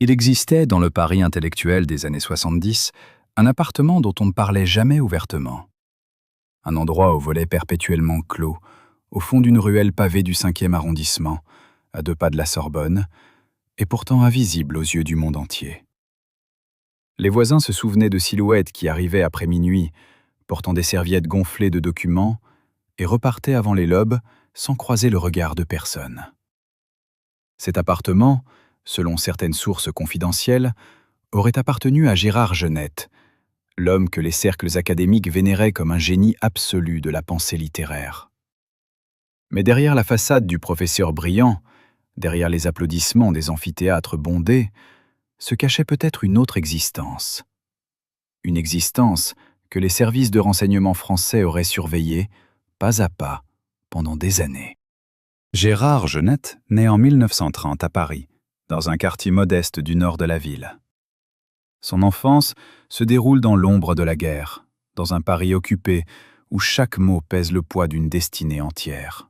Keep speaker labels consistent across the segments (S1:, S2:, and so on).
S1: Il existait, dans le Paris intellectuel des années 70, un appartement dont on ne parlait jamais ouvertement. Un endroit aux volets perpétuellement clos, au fond d'une ruelle pavée du 5e arrondissement, à 2 pas de la Sorbonne, et pourtant invisible aux yeux du monde entier. Les voisins se souvenaient de silhouettes qui arrivaient après minuit, portant des serviettes gonflées de documents, et repartaient avant les lobes sans croiser le regard de personne. Cet appartement, selon certaines sources confidentielles, aurait appartenu à Gérard Genette, l'homme que les cercles académiques vénéraient comme un génie absolu de la pensée littéraire. Mais derrière la façade du professeur brillant, derrière les applaudissements des amphithéâtres bondés, se cachait peut-être une autre existence. Une existence que les services de renseignement français auraient surveillée, pas à pas, pendant des années. Gérard Genette naît en 1930 à Paris, dans un quartier modeste du nord de la ville. Son enfance se déroule dans l'ombre de la guerre, dans un Paris occupé où chaque mot pèse le poids d'une destinée entière.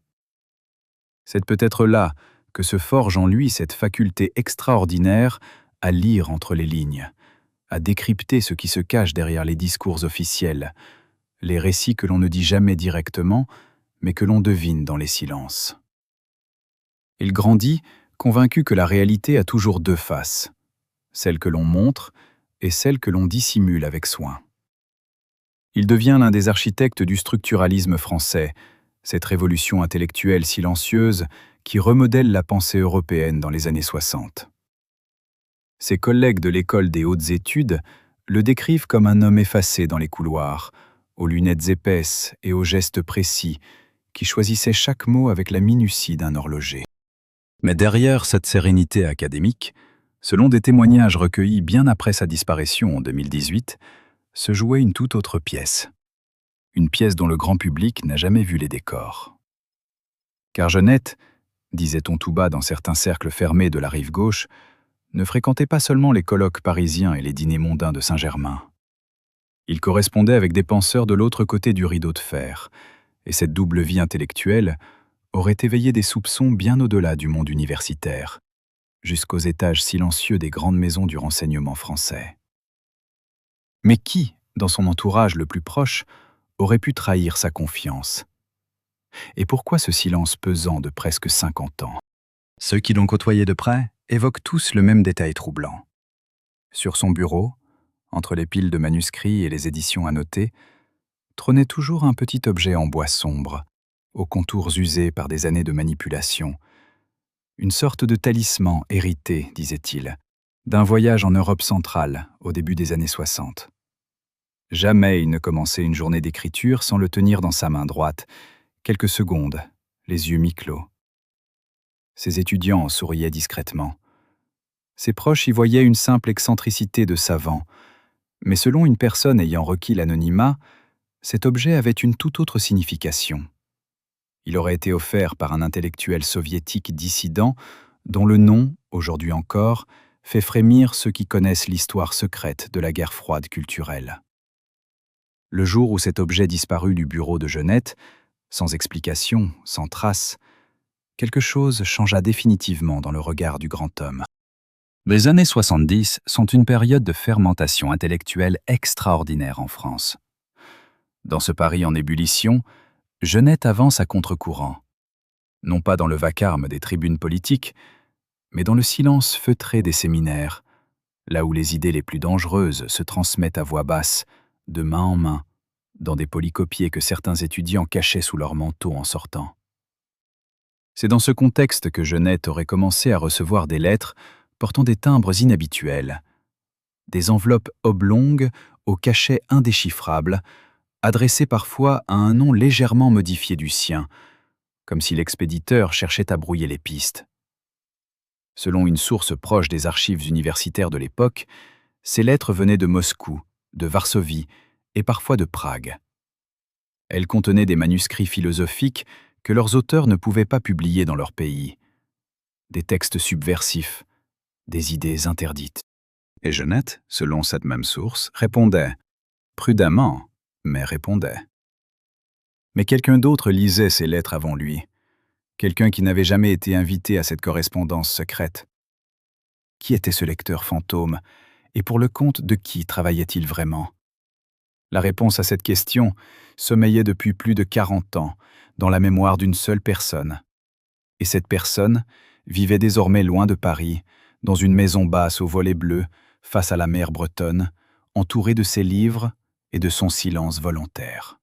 S1: C'est peut-être là que se forge en lui cette faculté extraordinaire à lire entre les lignes, à décrypter ce qui se cache derrière les discours officiels, les récits que l'on ne dit jamais directement, mais que l'on devine dans les silences. Il grandit, convaincu que la réalité a toujours 2 faces, celle que l'on montre et celle que l'on dissimule avec soin. Il devient l'un des architectes du structuralisme français, cette révolution intellectuelle silencieuse qui remodèle la pensée européenne dans les années 60. Ses collègues de l'école des hautes études le décrivent comme un homme effacé dans les couloirs, aux lunettes épaisses et aux gestes précis, qui choisissait chaque mot avec la minutie d'un horloger. Mais derrière cette sérénité académique, selon des témoignages recueillis bien après sa disparition en 2018, se jouait une toute autre pièce. Une pièce dont le grand public n'a jamais vu les décors. Car Genette, disait-on tout bas dans certains cercles fermés de la rive gauche, ne fréquentait pas seulement les colloques parisiens et les dîners mondains de Saint-Germain. Il correspondait avec des penseurs de l'autre côté du rideau de fer, et cette double vie intellectuelle aurait éveillé des soupçons bien au-delà du monde universitaire, jusqu'aux étages silencieux des grandes maisons du renseignement français. Mais qui, dans son entourage le plus proche, aurait pu trahir sa confiance? Et pourquoi ce silence pesant de presque 50 ans? Ceux qui l'ont côtoyé de près évoquent tous le même détail troublant. Sur son bureau, entre les piles de manuscrits et les éditions annotées, trônait toujours un petit objet en bois sombre, aux contours usés par des années de manipulation. Une sorte de talisman hérité, disait-il, d'un voyage en Europe centrale au début des années 60. Jamais il ne commençait une journée d'écriture sans le tenir dans sa main droite, quelques secondes, les yeux mi-clos. Ses étudiants souriaient discrètement. Ses proches y voyaient une simple excentricité de savant, mais selon une personne ayant requis l'anonymat, cet objet avait une toute autre signification. Il aurait été offert par un intellectuel soviétique dissident dont le nom, aujourd'hui encore, fait frémir ceux qui connaissent l'histoire secrète de la guerre froide culturelle. Le jour où cet objet disparut du bureau de Genette, sans explication, sans trace, quelque chose changea définitivement dans le regard du grand homme. Les années 70 sont une période de fermentation intellectuelle extraordinaire en France. Dans ce Paris en ébullition, Genette avance à contre-courant, non pas dans le vacarme des tribunes politiques, mais dans le silence feutré des séminaires, là où les idées les plus dangereuses se transmettent à voix basse, de main en main, dans des polycopiés que certains étudiants cachaient sous leur manteau en sortant. C'est dans ce contexte que Genette aurait commencé à recevoir des lettres portant des timbres inhabituels, des enveloppes oblongues aux cachets indéchiffrables, adressées parfois à un nom légèrement modifié du sien, comme si l'expéditeur cherchait à brouiller les pistes. Selon une source proche des archives universitaires de l'époque, ces lettres venaient de Moscou, de Varsovie et parfois de Prague. Elles contenaient des manuscrits philosophiques que leurs auteurs ne pouvaient pas publier dans leur pays, des textes subversifs, des idées interdites. Et Genette, selon cette même source, répondait, prudemment, mais répondait. Mais quelqu'un d'autre lisait ces lettres avant lui, quelqu'un qui n'avait jamais été invité à cette correspondance secrète, Qui était ce lecteur fantôme? Et pour le compte de qui travaillait-il vraiment? La réponse à cette question sommeillait depuis plus de 40 ans dans la mémoire d'une seule personne. Et cette personne vivait désormais loin de Paris, dans une maison basse aux volets bleus, face à la mer bretonne, entourée de ses livres et de son silence volontaire.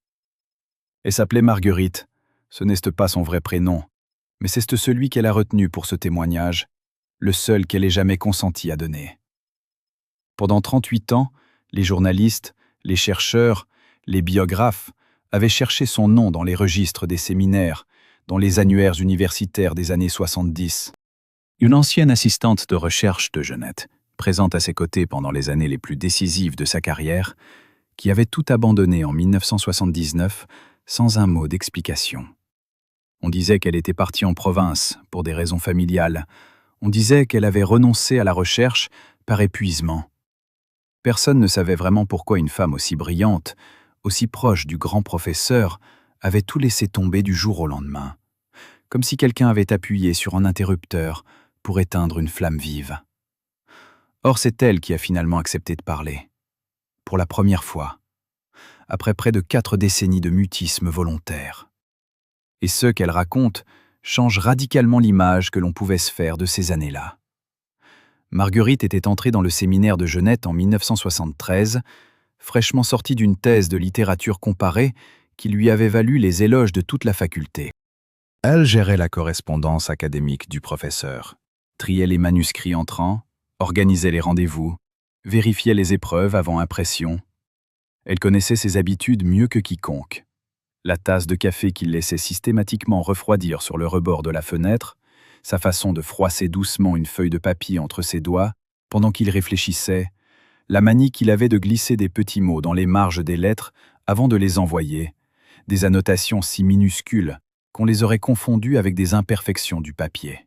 S1: Elle s'appelait Marguerite. Ce n'est pas son vrai prénom, mais c'est celui qu'elle a retenu pour ce témoignage, le seul qu'elle ait jamais consenti à donner. Pendant 38 ans, les journalistes, les chercheurs, les biographes avaient cherché son nom dans les registres des séminaires, dans les annuaires universitaires des années 70. Une ancienne assistante de recherche de Genette, présente à ses côtés pendant les années les plus décisives de sa carrière, qui avait tout abandonné en 1979 sans un mot d'explication. On disait qu'elle était partie en province pour des raisons familiales. On disait qu'elle avait renoncé à la recherche par épuisement. Personne ne savait vraiment pourquoi une femme aussi brillante, aussi proche du grand professeur, avait tout laissé tomber du jour au lendemain, comme si quelqu'un avait appuyé sur un interrupteur pour éteindre une flamme vive. Or, c'est elle qui a finalement accepté de parler. Pour la première fois, après près de 4 décennies de mutisme volontaire. Et ce qu'elle raconte change radicalement l'image que l'on pouvait se faire de ces années-là. Marguerite était entrée dans le séminaire de Genette en 1973, fraîchement sortie d'une thèse de littérature comparée qui lui avait valu les éloges de toute la faculté. Elle gérait la correspondance académique du professeur, triait les manuscrits entrants, organisait les rendez-vous, vérifiait les épreuves avant impression. Elle connaissait ses habitudes mieux que quiconque. La tasse de café qu'il laissait systématiquement refroidir sur le rebord de la fenêtre, sa façon de froisser doucement une feuille de papier entre ses doigts pendant qu'il réfléchissait, la manie qu'il avait de glisser des petits mots dans les marges des lettres avant de les envoyer, des annotations si minuscules qu'on les aurait confondues avec des imperfections du papier.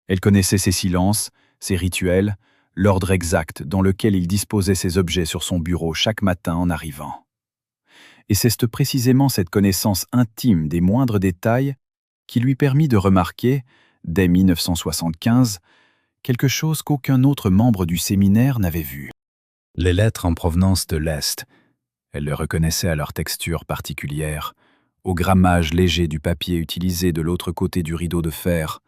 S1: Elle connaissait ses silences, ses rituels, l'ordre exact dans lequel il disposait ses objets sur son bureau chaque matin en arrivant. Et c'est précisément cette connaissance intime des moindres détails qui lui permit de remarquer, dès 1975, quelque chose qu'aucun autre membre du séminaire n'avait vu. Les lettres en provenance de l'Est, elle le reconnaissait à leur texture particulière, au grammage léger du papier utilisé de l'autre côté du rideau de fer,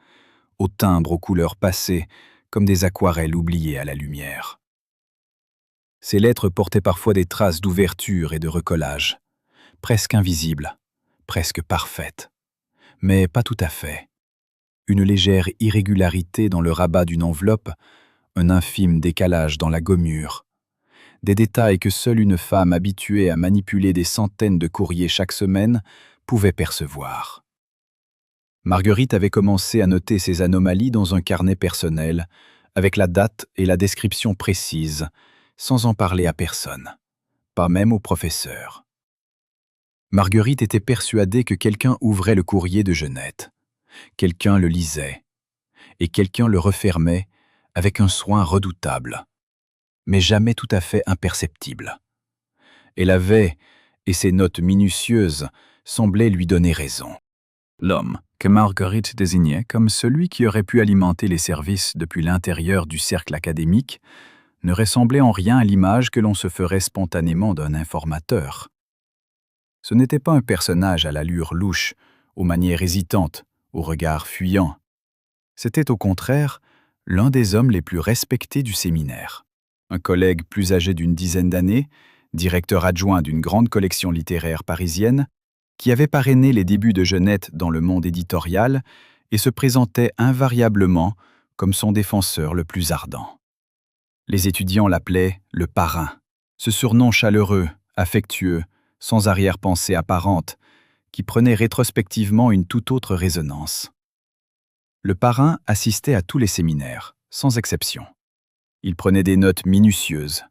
S1: au timbre aux couleurs passées, comme des aquarelles oubliées à la lumière. Ces lettres portaient parfois des traces d'ouverture et de recollage, presque invisibles, presque parfaites, mais pas tout à fait. Une légère irrégularité dans le rabat d'une enveloppe, un infime décalage dans la gommure. Des détails que seule une femme habituée à manipuler des centaines de courriers chaque semaine pouvait percevoir. Marguerite avait commencé à noter ces anomalies dans un carnet personnel, avec la date et la description précise, sans en parler à personne, pas même au professeur. Marguerite était persuadée que quelqu'un ouvrait le courrier de Genette, quelqu'un le lisait, et quelqu'un le refermait avec un soin redoutable, mais jamais tout à fait imperceptible. Elle avait, et ses notes minutieuses semblaient lui donner raison. L'homme que Marguerite désignait comme celui qui aurait pu alimenter les services depuis l'intérieur du cercle académique ne ressemblait en rien à l'image que l'on se ferait spontanément d'un informateur. Ce n'était pas un personnage à l'allure louche, aux manières hésitantes, au regard fuyant. C'était au contraire l'un des hommes les plus respectés du séminaire. Un collègue plus âgé d'une dizaine d'années, directeur adjoint d'une grande collection littéraire parisienne, qui avait parrainé les débuts de Genette dans le monde éditorial et se présentait invariablement comme son défenseur le plus ardent. Les étudiants l'appelaient le parrain, ce surnom chaleureux, affectueux, sans arrière-pensée apparente, qui prenait rétrospectivement une toute autre résonance. Le parrain assistait à tous les séminaires, sans exception. Il prenait des notes minutieuses.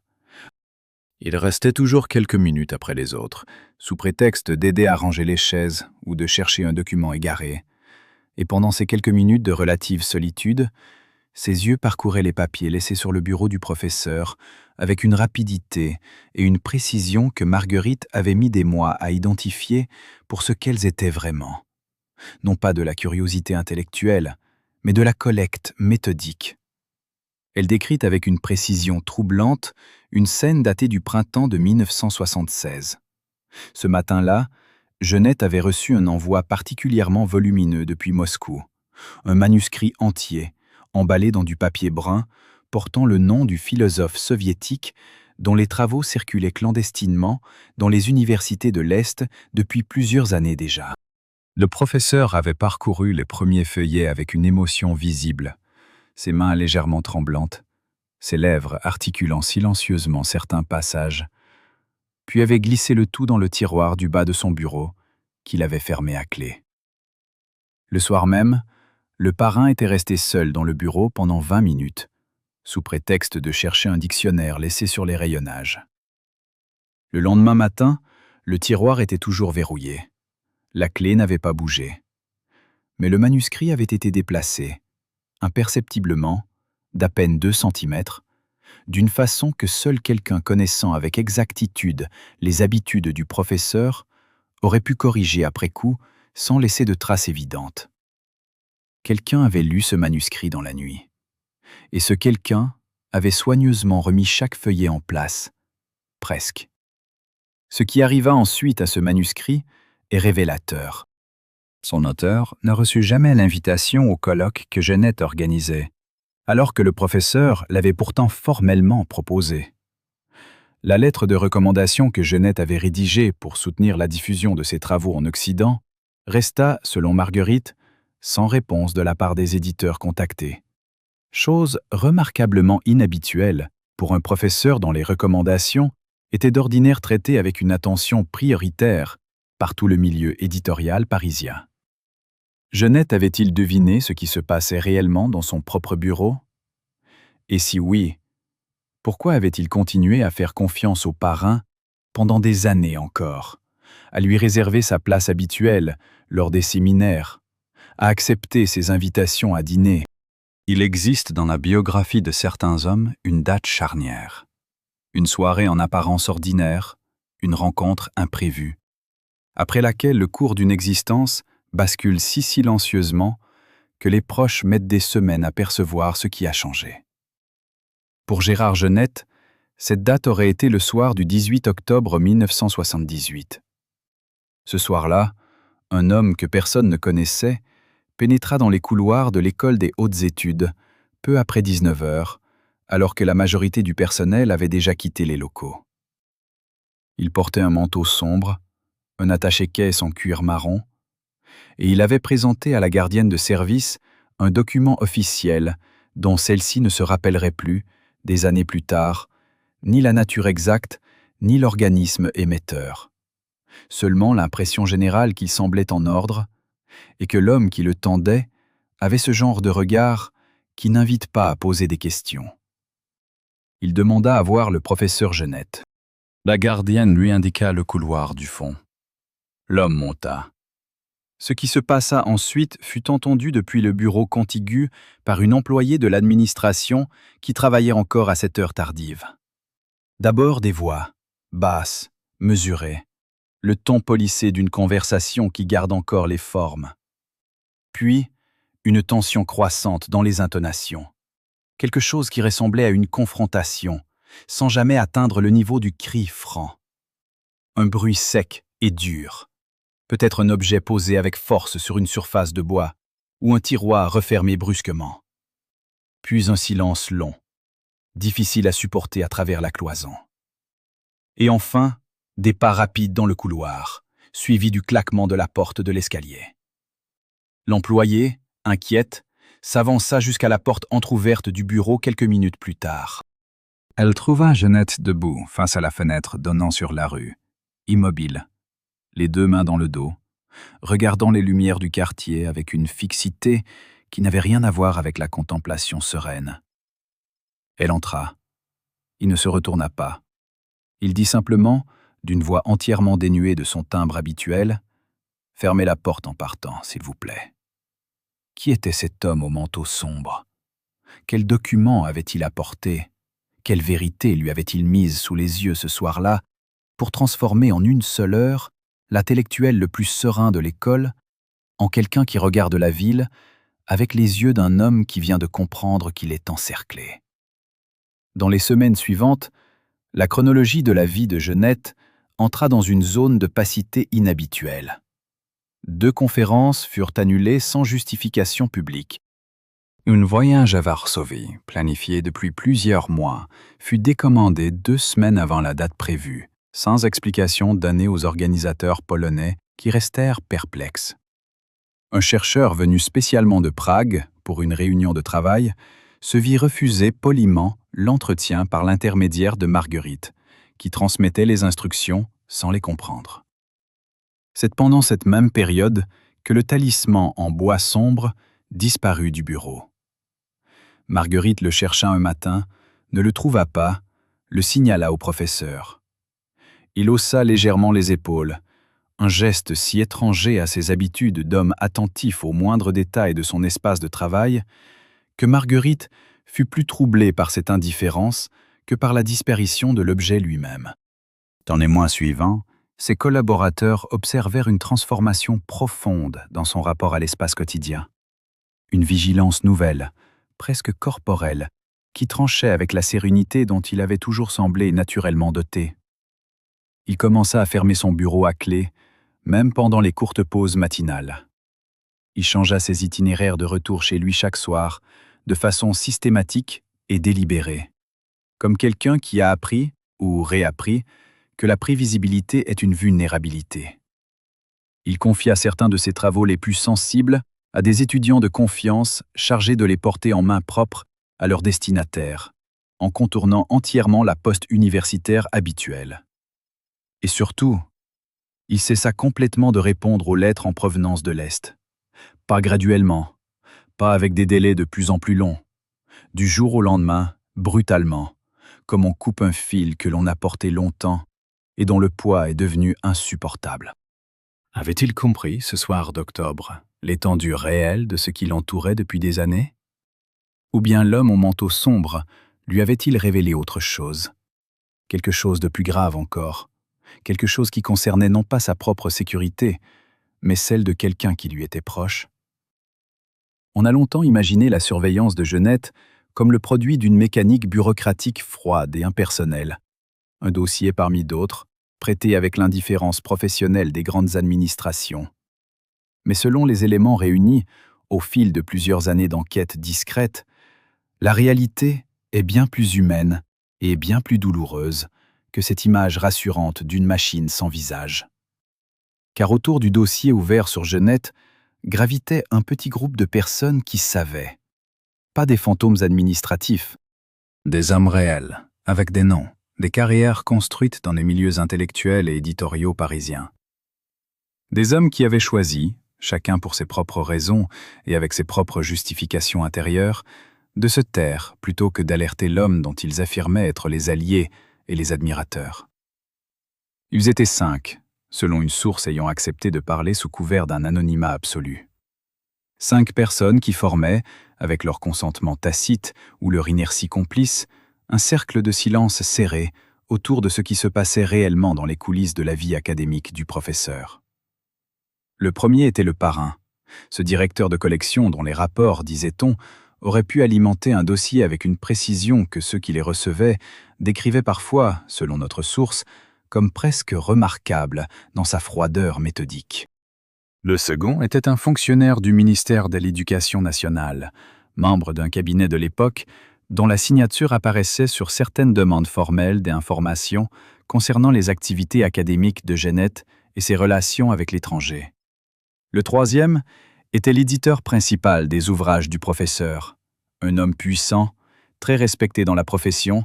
S1: Il restait toujours quelques minutes après les autres, sous prétexte d'aider à ranger les chaises ou de chercher un document égaré. Et pendant ces quelques minutes de relative solitude, ses yeux parcouraient les papiers laissés sur le bureau du professeur avec une rapidité et une précision que Marguerite avait mis des mois à identifier pour ce qu'elles étaient vraiment. Non pas de la curiosité intellectuelle, mais de la collecte méthodique. Elle décrit avec une précision troublante une scène datée du printemps de 1976. Ce matin-là, Jeannette avait reçu un envoi particulièrement volumineux depuis Moscou, un manuscrit entier, emballé dans du papier brun, portant le nom du philosophe soviétique dont les travaux circulaient clandestinement dans les universités de l'Est depuis plusieurs années déjà. Le professeur avait parcouru les premiers feuillets avec une émotion visible, ses mains légèrement tremblantes, ses lèvres articulant silencieusement certains passages, puis avait glissé le tout dans le tiroir du bas de son bureau, qu'il avait fermé à clé. Le soir même, le parrain était resté seul dans le bureau pendant 20 minutes, sous prétexte de chercher un dictionnaire laissé sur les rayonnages. Le lendemain matin, le tiroir était toujours verrouillé. La clé n'avait pas bougé. Mais le manuscrit avait été déplacé, imperceptiblement, d'à peine 2 centimètres, d'une façon que seul quelqu'un connaissant avec exactitude les habitudes du professeur aurait pu corriger après coup sans laisser de traces évidentes. Quelqu'un avait lu ce manuscrit dans la nuit. Et ce quelqu'un avait soigneusement remis chaque feuillet en place, presque. Ce qui arriva ensuite à ce manuscrit est révélateur. Son auteur n'a reçu jamais l'invitation au colloque que Jeannette organisait, alors que le professeur l'avait pourtant formellement proposé. La lettre de recommandation que Jeannette avait rédigée pour soutenir la diffusion de ses travaux en Occident resta, selon Marguerite, sans réponse de la part des éditeurs contactés. Chose remarquablement inhabituelle pour un professeur dont les recommandations étaient d'ordinaire traitées avec une attention prioritaire par tout le milieu éditorial parisien. Jeannette avait-il deviné ce qui se passait réellement dans son propre bureau? Et si oui, pourquoi avait-il continué à faire confiance au parrain pendant des années encore, à lui réserver sa place habituelle lors des séminaires, à accepter ses invitations à dîner? Il existe dans la biographie de certains hommes une date charnière. Une soirée en apparence ordinaire, une rencontre imprévue, après laquelle le cours d'une existence bascule si silencieusement que les proches mettent des semaines à percevoir ce qui a changé. Pour Gérard Jeannette, cette date aurait été le soir du 18 octobre 1978. Ce soir-là, un homme que personne ne connaissait pénétra dans les couloirs de l'école des hautes études, peu après 19 heures, alors que la majorité du personnel avait déjà quitté les locaux. Il portait un manteau sombre, un attaché-caisse en cuir marron, et il avait présenté à la gardienne de service un document officiel dont celle-ci ne se rappellerait plus, des années plus tard, ni la nature exacte, ni l'organisme émetteur. Seulement l'impression générale qu'il semblait en ordre, et que l'homme qui le tendait avait ce genre de regard qui n'invite pas à poser des questions. Il demanda à voir le professeur Jeannette. La gardienne lui indiqua le couloir du fond. L'homme monta. Ce qui se passa ensuite fut entendu depuis le bureau contigu par une employée de l'administration qui travaillait encore à cette heure tardive. D'abord des voix, basses, mesurées, le ton policé d'une conversation qui garde encore les formes. Puis, une tension croissante dans les intonations. Quelque chose qui ressemblait à une confrontation, sans jamais atteindre le niveau du cri franc. Un bruit sec et dur. Peut-être un objet posé avec force sur une surface de bois, ou un tiroir refermé brusquement. Puis un silence long, difficile à supporter à travers la cloison. Et enfin, des pas rapides dans le couloir, suivis du claquement de la porte de l'escalier. L'employée, inquiète, s'avança jusqu'à la porte entr'ouverte du bureau quelques minutes plus tard. Elle trouva Jeannette debout face à la fenêtre donnant sur la rue, immobile, les 2 mains dans le dos, regardant les lumières du quartier avec une fixité qui n'avait rien à voir avec la contemplation sereine. Elle entra. Il ne se retourna pas. Il dit simplement, d'une voix entièrement dénuée de son timbre habituel, « Fermez la porte en partant, s'il vous plaît. » Qui était cet homme au manteau sombre? Quel document avait-il apporté? Quelle vérité lui avait-il mise sous les yeux ce soir-là pour transformer en une seule heure l'intellectuel le plus serein de l'école en quelqu'un qui regarde la ville avec les yeux d'un homme qui vient de comprendre qu'il est encerclé? Dans les semaines suivantes, la chronologie de la vie de Jeannette entra dans une zone de passité inhabituelle. 2 conférences furent annulées sans justification publique. Un voyage à Varsovie, planifié depuis plusieurs mois, fut décommandé 2 semaines avant la date prévue, sans explication donnée aux organisateurs polonais qui restèrent perplexes. Un chercheur venu spécialement de Prague pour une réunion de travail se vit refuser poliment l'entretien par l'intermédiaire de Marguerite, qui transmettait les instructions sans les comprendre. C'est pendant cette même période que le talisman en bois sombre disparut du bureau. Marguerite le chercha un matin, ne le trouva pas, le signala au professeur. Il haussa légèrement les épaules, un geste si étranger à ses habitudes d'homme attentif aux moindres détails de son espace de travail, que Marguerite fut plus troublée par cette indifférence que par la disparition de l'objet lui-même. Dans les mois suivants, ses collaborateurs observèrent une transformation profonde dans son rapport à l'espace quotidien. Une vigilance nouvelle, presque corporelle, qui tranchait avec la sérénité dont il avait toujours semblé naturellement doté. Il commença à fermer son bureau à clé, même pendant les courtes pauses matinales. Il changea ses itinéraires de retour chez lui chaque soir, de façon systématique et délibérée, comme quelqu'un qui a appris, ou réappris, que la prévisibilité est une vulnérabilité. Il confia certains de ses travaux les plus sensibles à des étudiants de confiance chargés de les porter en main propre à leur destinataire, en contournant entièrement la poste universitaire habituelle. Et surtout, il cessa complètement de répondre aux lettres en provenance de l'Est. Pas graduellement, pas avec des délais de plus en plus longs, du jour au lendemain, brutalement, comme on coupe un fil que l'on a porté longtemps et dont le poids est devenu insupportable. Avait-il compris, ce soir d'octobre, l'étendue réelle de ce qui l'entourait depuis des années? Ou bien l'homme au manteau sombre lui avait-il révélé autre chose? Quelque chose de plus grave encore, quelque chose qui concernait non pas sa propre sécurité, mais celle de quelqu'un qui lui était proche. On a longtemps imaginé la surveillance de Jeannette comme le produit d'une mécanique bureaucratique froide et impersonnelle, un dossier parmi d'autres, traité avec l'indifférence professionnelle des grandes administrations. Mais selon les éléments réunis au fil de plusieurs années d'enquête discrète, la réalité est bien plus humaine et bien plus douloureuse que cette image rassurante d'une machine sans visage. Car autour du dossier ouvert sur Jeannette gravitait un petit groupe de personnes qui savaient. Pas des fantômes administratifs, des hommes réels, avec des noms, des carrières construites dans les milieux intellectuels et éditoriaux parisiens. Des hommes qui avaient choisi, chacun pour ses propres raisons et avec ses propres justifications intérieures, de se taire plutôt que d'alerter l'homme dont ils affirmaient être les alliés et les admirateurs. Ils étaient 5, selon une source ayant accepté de parler sous couvert d'un anonymat absolu. 5 personnes qui formaient, avec leur consentement tacite ou leur inertie complice, un cercle de silence serré autour de ce qui se passait réellement dans les coulisses de la vie académique du professeur. Le premier était le parrain, ce directeur de collection dont les rapports, disait-on, auraient pu alimenter un dossier avec une précision que ceux qui les recevaient décrivaient parfois, selon notre source, comme presque remarquable dans sa froideur méthodique. Le second était un fonctionnaire du ministère de l'Éducation nationale, membre d'un cabinet de l'époque, dont la signature apparaissait sur certaines demandes formelles d'informations concernant les activités académiques de Jeannette et ses relations avec l'étranger. Le troisième était l'éditeur principal des ouvrages du professeur, un homme puissant, très respecté dans la profession,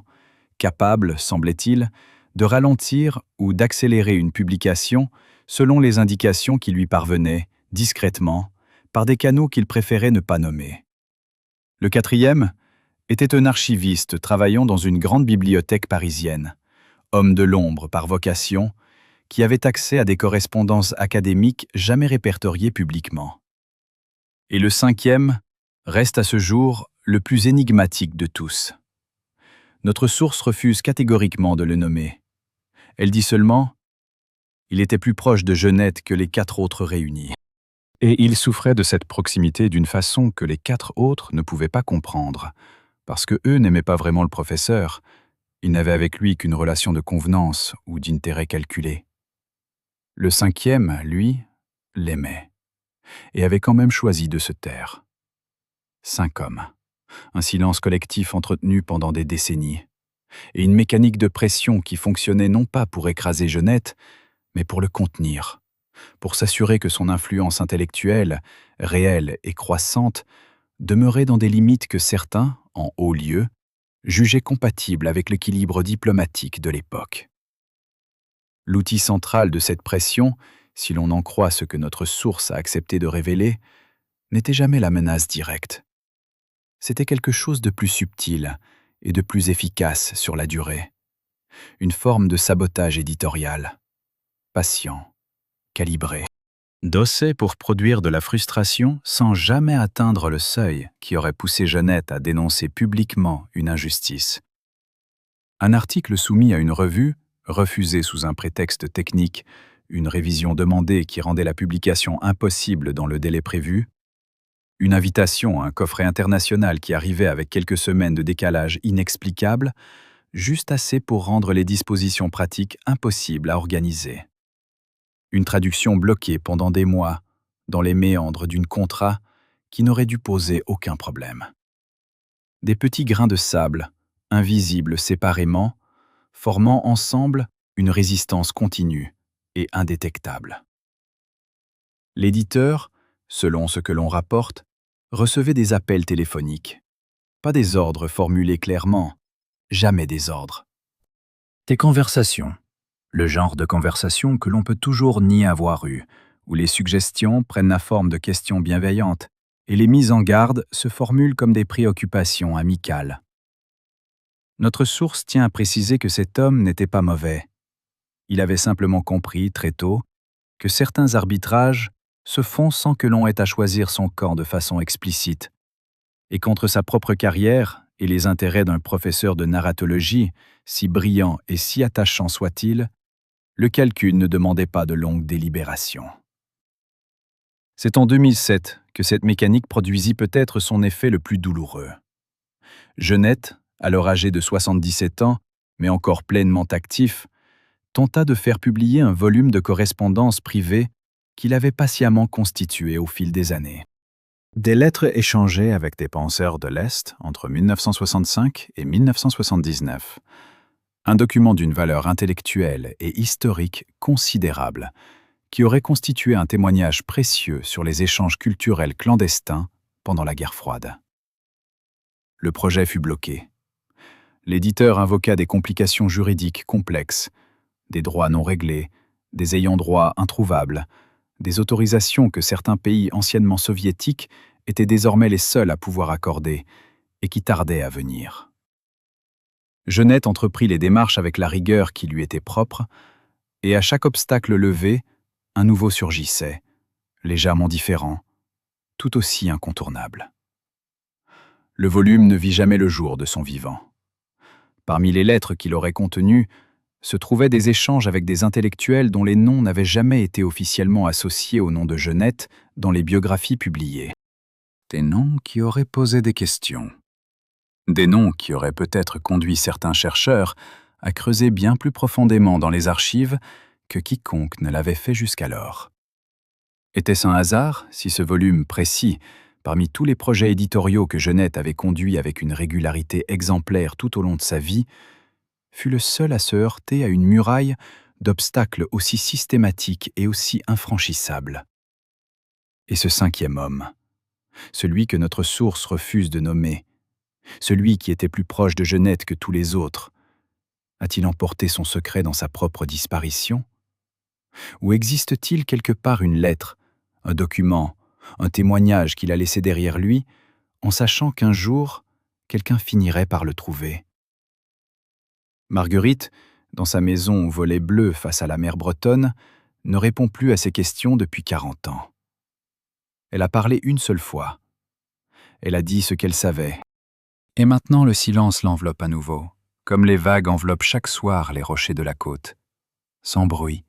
S1: capable, semblait-il, de ralentir ou d'accélérer une publication selon les indications qui lui parvenaient, discrètement, par des canaux qu'il préférait ne pas nommer. Le quatrième était un archiviste travaillant dans une grande bibliothèque parisienne, homme de l'ombre par vocation, qui avait accès à des correspondances académiques jamais répertoriées publiquement. Et le cinquième reste à ce jour le plus énigmatique de tous. Notre source refuse catégoriquement de le nommer. Elle dit seulement « Il était plus proche de Jeannette que les 4 autres réunis. » Et il souffrait de cette proximité d'une façon que les 4 autres ne pouvaient pas comprendre, Parce que eux n'aimaient pas vraiment le professeur, ils n'avaient avec lui qu'une relation de convenance ou d'intérêt calculé. Le cinquième, lui, l'aimait, et avait quand même choisi de se taire. 5 hommes, un silence collectif entretenu pendant des décennies, et une mécanique de pression qui fonctionnait non pas pour écraser Jeunette, mais pour le contenir, pour s'assurer que son influence intellectuelle, réelle et croissante, demeurait dans des limites que certains, en haut lieu, jugeaient compatibles avec l'équilibre diplomatique de l'époque. L'outil central de cette pression, si l'on en croit ce que notre source a accepté de révéler, n'était jamais la menace directe. C'était quelque chose de plus subtil et de plus efficace sur la durée. Une forme de sabotage éditorial, patient, calibré. Dossé pour produire de la frustration sans jamais atteindre le seuil qui aurait poussé Jeunette à dénoncer publiquement une injustice. Un article soumis à une revue, refusé sous un prétexte technique, une révision demandée qui rendait la publication impossible dans le délai prévu, une invitation à un coffret international qui arrivait avec quelques semaines de décalage inexplicable, juste assez pour rendre les dispositions pratiques impossibles à organiser. Une traduction bloquée pendant des mois, dans les méandres d'une contrat qui n'aurait dû poser aucun problème. Des petits grains de sable, invisibles séparément, formant ensemble une résistance continue et indétectable. L'éditeur, selon ce que l'on rapporte, recevait des appels téléphoniques. Pas des ordres formulés clairement, jamais des ordres. Des conversations. Le genre de conversation que l'on peut toujours nier avoir eu, où les suggestions prennent la forme de questions bienveillantes et les mises en garde se formulent comme des préoccupations amicales. Notre source tient à préciser que cet homme n'était pas mauvais. Il avait simplement compris, très tôt, que certains arbitrages se font sans que l'on ait à choisir son camp de façon explicite, et qu'entre sa propre carrière et les intérêts d'un professeur de narratologie, si brillant et si attachant soit-il, le calcul ne demandait pas de longues délibérations. C'est en 2007 que cette mécanique produisit peut-être son effet le plus douloureux. Jeunette, alors âgé de 77 ans, mais encore pleinement actif, tenta de faire publier un volume de correspondance privée qu'il avait patiemment constitué au fil des années. Des lettres échangées avec des penseurs de l'Est entre 1965 et 1979. Un document d'une valeur intellectuelle et historique considérable, qui aurait constitué un témoignage précieux sur les échanges culturels clandestins pendant la guerre froide. Le projet fut bloqué. L'éditeur invoqua des complications juridiques complexes, des droits non réglés, des ayants droit introuvables, des autorisations que certains pays anciennement soviétiques étaient désormais les seuls à pouvoir accorder et qui tardaient à venir. Jeunette entreprit les démarches avec la rigueur qui lui était propre, et à chaque obstacle levé, un nouveau surgissait, légèrement différent, tout aussi incontournable. Le volume ne vit jamais le jour de son vivant. Parmi les lettres qu'il aurait contenues, se trouvaient des échanges avec des intellectuels dont les noms n'avaient jamais été officiellement associés au nom de Jeunette dans les biographies publiées. Des noms qui auraient posé des questions. Des noms qui auraient peut-être conduit certains chercheurs à creuser bien plus profondément dans les archives que quiconque ne l'avait fait jusqu'alors. Était-ce un hasard si ce volume précis, parmi tous les projets éditoriaux que Jeunette avait conduits avec une régularité exemplaire tout au long de sa vie, fut le seul à se heurter à une muraille d'obstacles aussi systématiques et aussi infranchissables? Et ce cinquième homme, celui que notre source refuse de nommer, celui qui était plus proche de Jeunette que tous les autres, a-t-il emporté son secret dans sa propre disparition? Ou existe-t-il quelque part une lettre, un document, un témoignage qu'il a laissé derrière lui, en sachant qu'un jour, quelqu'un finirait par le trouver? Marguerite, dans sa maison au volet bleu face à la mer Bretonne, ne répond plus à ces questions depuis 40 ans. Elle a parlé une seule fois. Elle a dit ce qu'elle savait. Et maintenant le silence l'enveloppe à nouveau, comme les vagues enveloppent chaque soir les rochers de la côte. Sans bruit,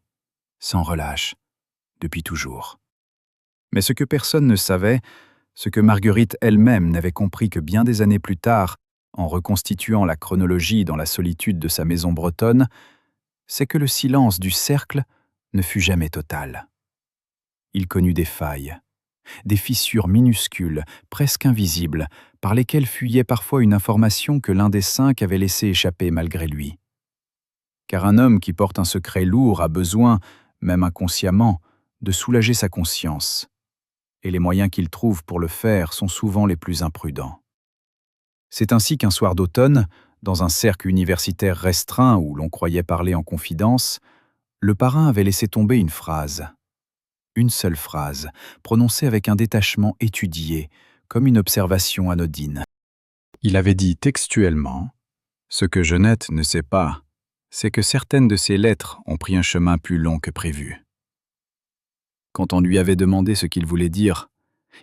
S1: sans relâche, depuis toujours. Mais ce que personne ne savait, ce que Marguerite elle-même n'avait compris que bien des années plus tard, en reconstituant la chronologie dans la solitude de sa maison bretonne, c'est que le silence du cercle ne fut jamais total. Il connut des failles, des fissures minuscules, presque invisibles, par lesquelles fuyait parfois une information que l'un des 5 avait laissé échapper malgré lui. Car un homme qui porte un secret lourd a besoin, même inconsciemment, de soulager sa conscience, et les moyens qu'il trouve pour le faire sont souvent les plus imprudents. C'est ainsi qu'un soir d'automne, dans un cercle universitaire restreint où l'on croyait parler en confidence, le parrain avait laissé tomber une phrase. Une seule phrase, prononcée avec un détachement étudié, comme une observation anodine. Il avait dit textuellement « Ce que Jeannette ne sait pas, c'est que certaines de ses lettres ont pris un chemin plus long que prévu. » Quand on lui avait demandé ce qu'il voulait dire,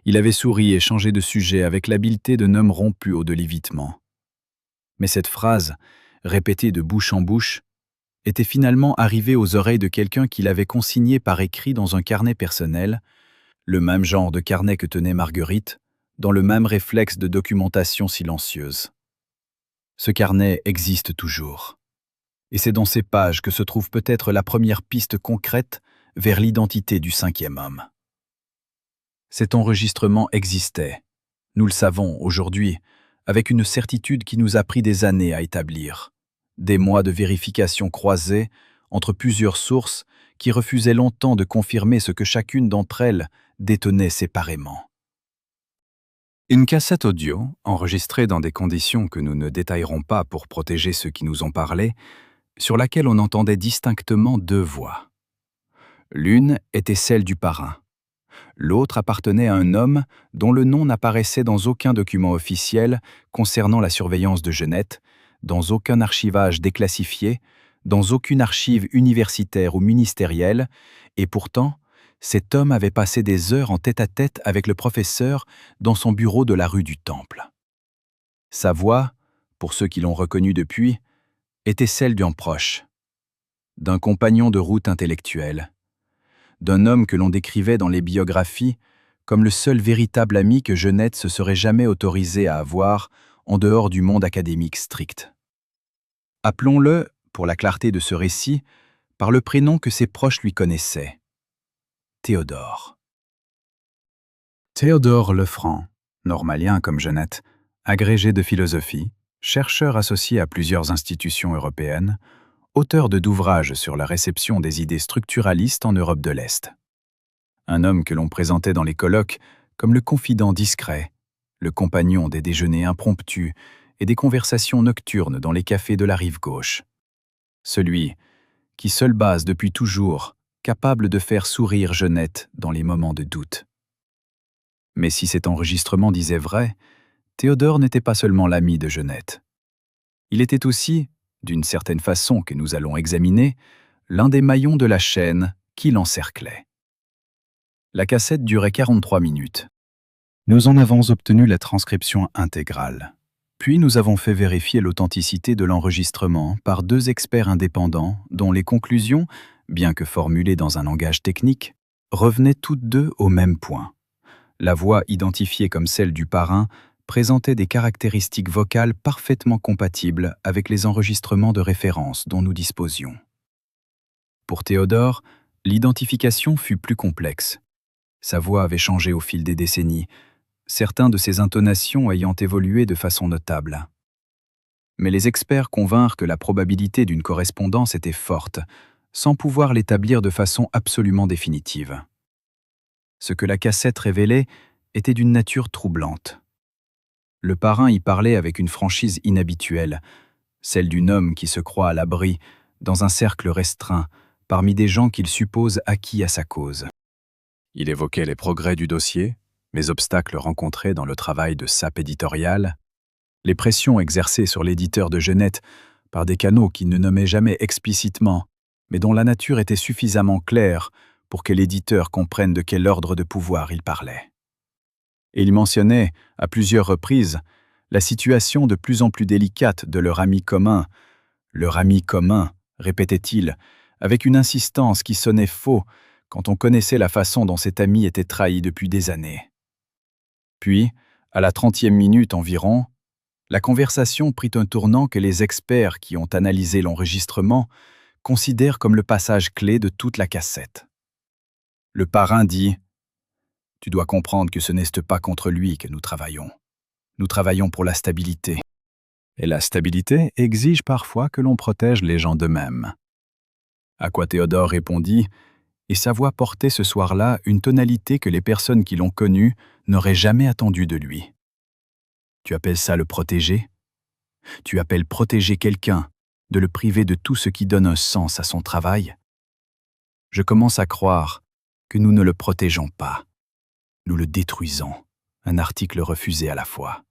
S1: il avait souri et changé de sujet avec l'habileté d'un homme rompu au de l'évitement. Mais cette phrase, répétée de bouche en bouche, était finalement arrivée aux oreilles de quelqu'un qui l'avait consignée par écrit dans un carnet personnel, le même genre de carnet que tenait Marguerite, dans le même réflexe de documentation silencieuse. Ce carnet existe toujours. Et c'est dans ces pages que se trouve peut-être la première piste concrète vers l'identité du 5e homme. Cet enregistrement existait, nous le savons aujourd'hui, avec une certitude qui nous a pris des années à établir, des mois de vérification croisée entre plusieurs sources qui refusaient longtemps de confirmer ce que chacune d'entre elles détenait séparément. Une cassette audio, enregistrée dans des conditions que nous ne détaillerons pas pour protéger ceux qui nous ont parlé, sur laquelle on entendait distinctement 2 voix. L'une était celle du parrain. L'autre appartenait à un homme dont le nom n'apparaissait dans aucun document officiel concernant la surveillance de Jeannette, dans aucun archivage déclassifié, dans aucune archive universitaire ou ministérielle, et pourtant, cet homme avait passé des heures en tête-à-tête avec le professeur dans son bureau de la rue du Temple. Sa voix, pour ceux qui l'ont reconnu depuis, était celle d'un proche, d'un compagnon de route intellectuel, d'un homme que l'on décrivait dans les biographies comme le seul véritable ami que Jeannette se serait jamais autorisé à avoir en dehors du monde académique strict. Appelons-le, pour la clarté de ce récit, par le prénom que ses proches lui connaissaient, Théodore. Théodore Lefranc, normalien comme Jeannette, agrégé de philosophie, chercheur associé à plusieurs institutions européennes, auteur d'ouvrages sur la réception des idées structuralistes en Europe de l'Est. Un homme que l'on présentait dans les colloques comme le confident discret, le compagnon des déjeuners impromptus et des conversations nocturnes dans les cafés de la rive gauche. Celui qui seul base depuis toujours, capable de faire sourire Jeannette dans les moments de doute. Mais si cet enregistrement disait vrai, Théodore n'était pas seulement l'ami de Jeannette. Il était aussi, d'une certaine façon que nous allons examiner, l'un des maillons de la chaîne qui l'encerclait. La cassette durait 43 minutes. Nous en avons obtenu la transcription intégrale. Puis nous avons fait vérifier l'authenticité de l'enregistrement par 2 experts indépendants dont les conclusions, bien que formulées dans un langage technique, revenaient toutes 2 au même point. La voix identifiée comme celle du parrain présentait des caractéristiques vocales parfaitement compatibles avec les enregistrements de référence dont nous disposions. Pour Théodore, l'identification fut plus complexe. Sa voix avait changé au fil des décennies, certains de ses intonations ayant évolué de façon notable. Mais les experts convinrent que la probabilité d'une correspondance était forte, sans pouvoir l'établir de façon absolument définitive. Ce que la cassette révélait était d'une nature troublante. Le parrain y parlait avec une franchise inhabituelle, celle d'un homme qui se croit à l'abri, dans un cercle restreint, parmi des gens qu'il suppose acquis à sa cause. Il évoquait les progrès du dossier, les obstacles rencontrés dans le travail de sape éditoriale, les pressions exercées sur l'éditeur de Jeannette par des canaux qu'il ne nommait jamais explicitement, mais dont la nature était suffisamment claire pour que l'éditeur comprenne de quel ordre de pouvoir il parlait. Et il mentionnait, à plusieurs reprises, la situation de plus en plus délicate de leur ami commun. Leur ami commun, répétait-il, avec une insistance qui sonnait faux quand on connaissait la façon dont cet ami était trahi depuis des années. Puis, à la 30e minute environ, La conversation prit un tournant que les experts qui ont analysé l'enregistrement considèrent comme le passage clé de toute la cassette. Le parrain dit « Tu dois comprendre que ce n'est pas contre lui que nous travaillons. Nous travaillons pour la stabilité. Et la stabilité exige parfois que l'on protège les gens d'eux-mêmes. » À quoi Théodore répondit, et sa voix portait ce soir-là une tonalité que les personnes qui l'ont connu n'auraient jamais attendue de lui. « Tu appelles ça le protéger ? Tu appelles protéger quelqu'un, de le priver de tout ce qui donne un sens à son travail ? Je commence à croire que nous ne le protégeons pas. Nous le détruisons. » Un article refusé à la fois.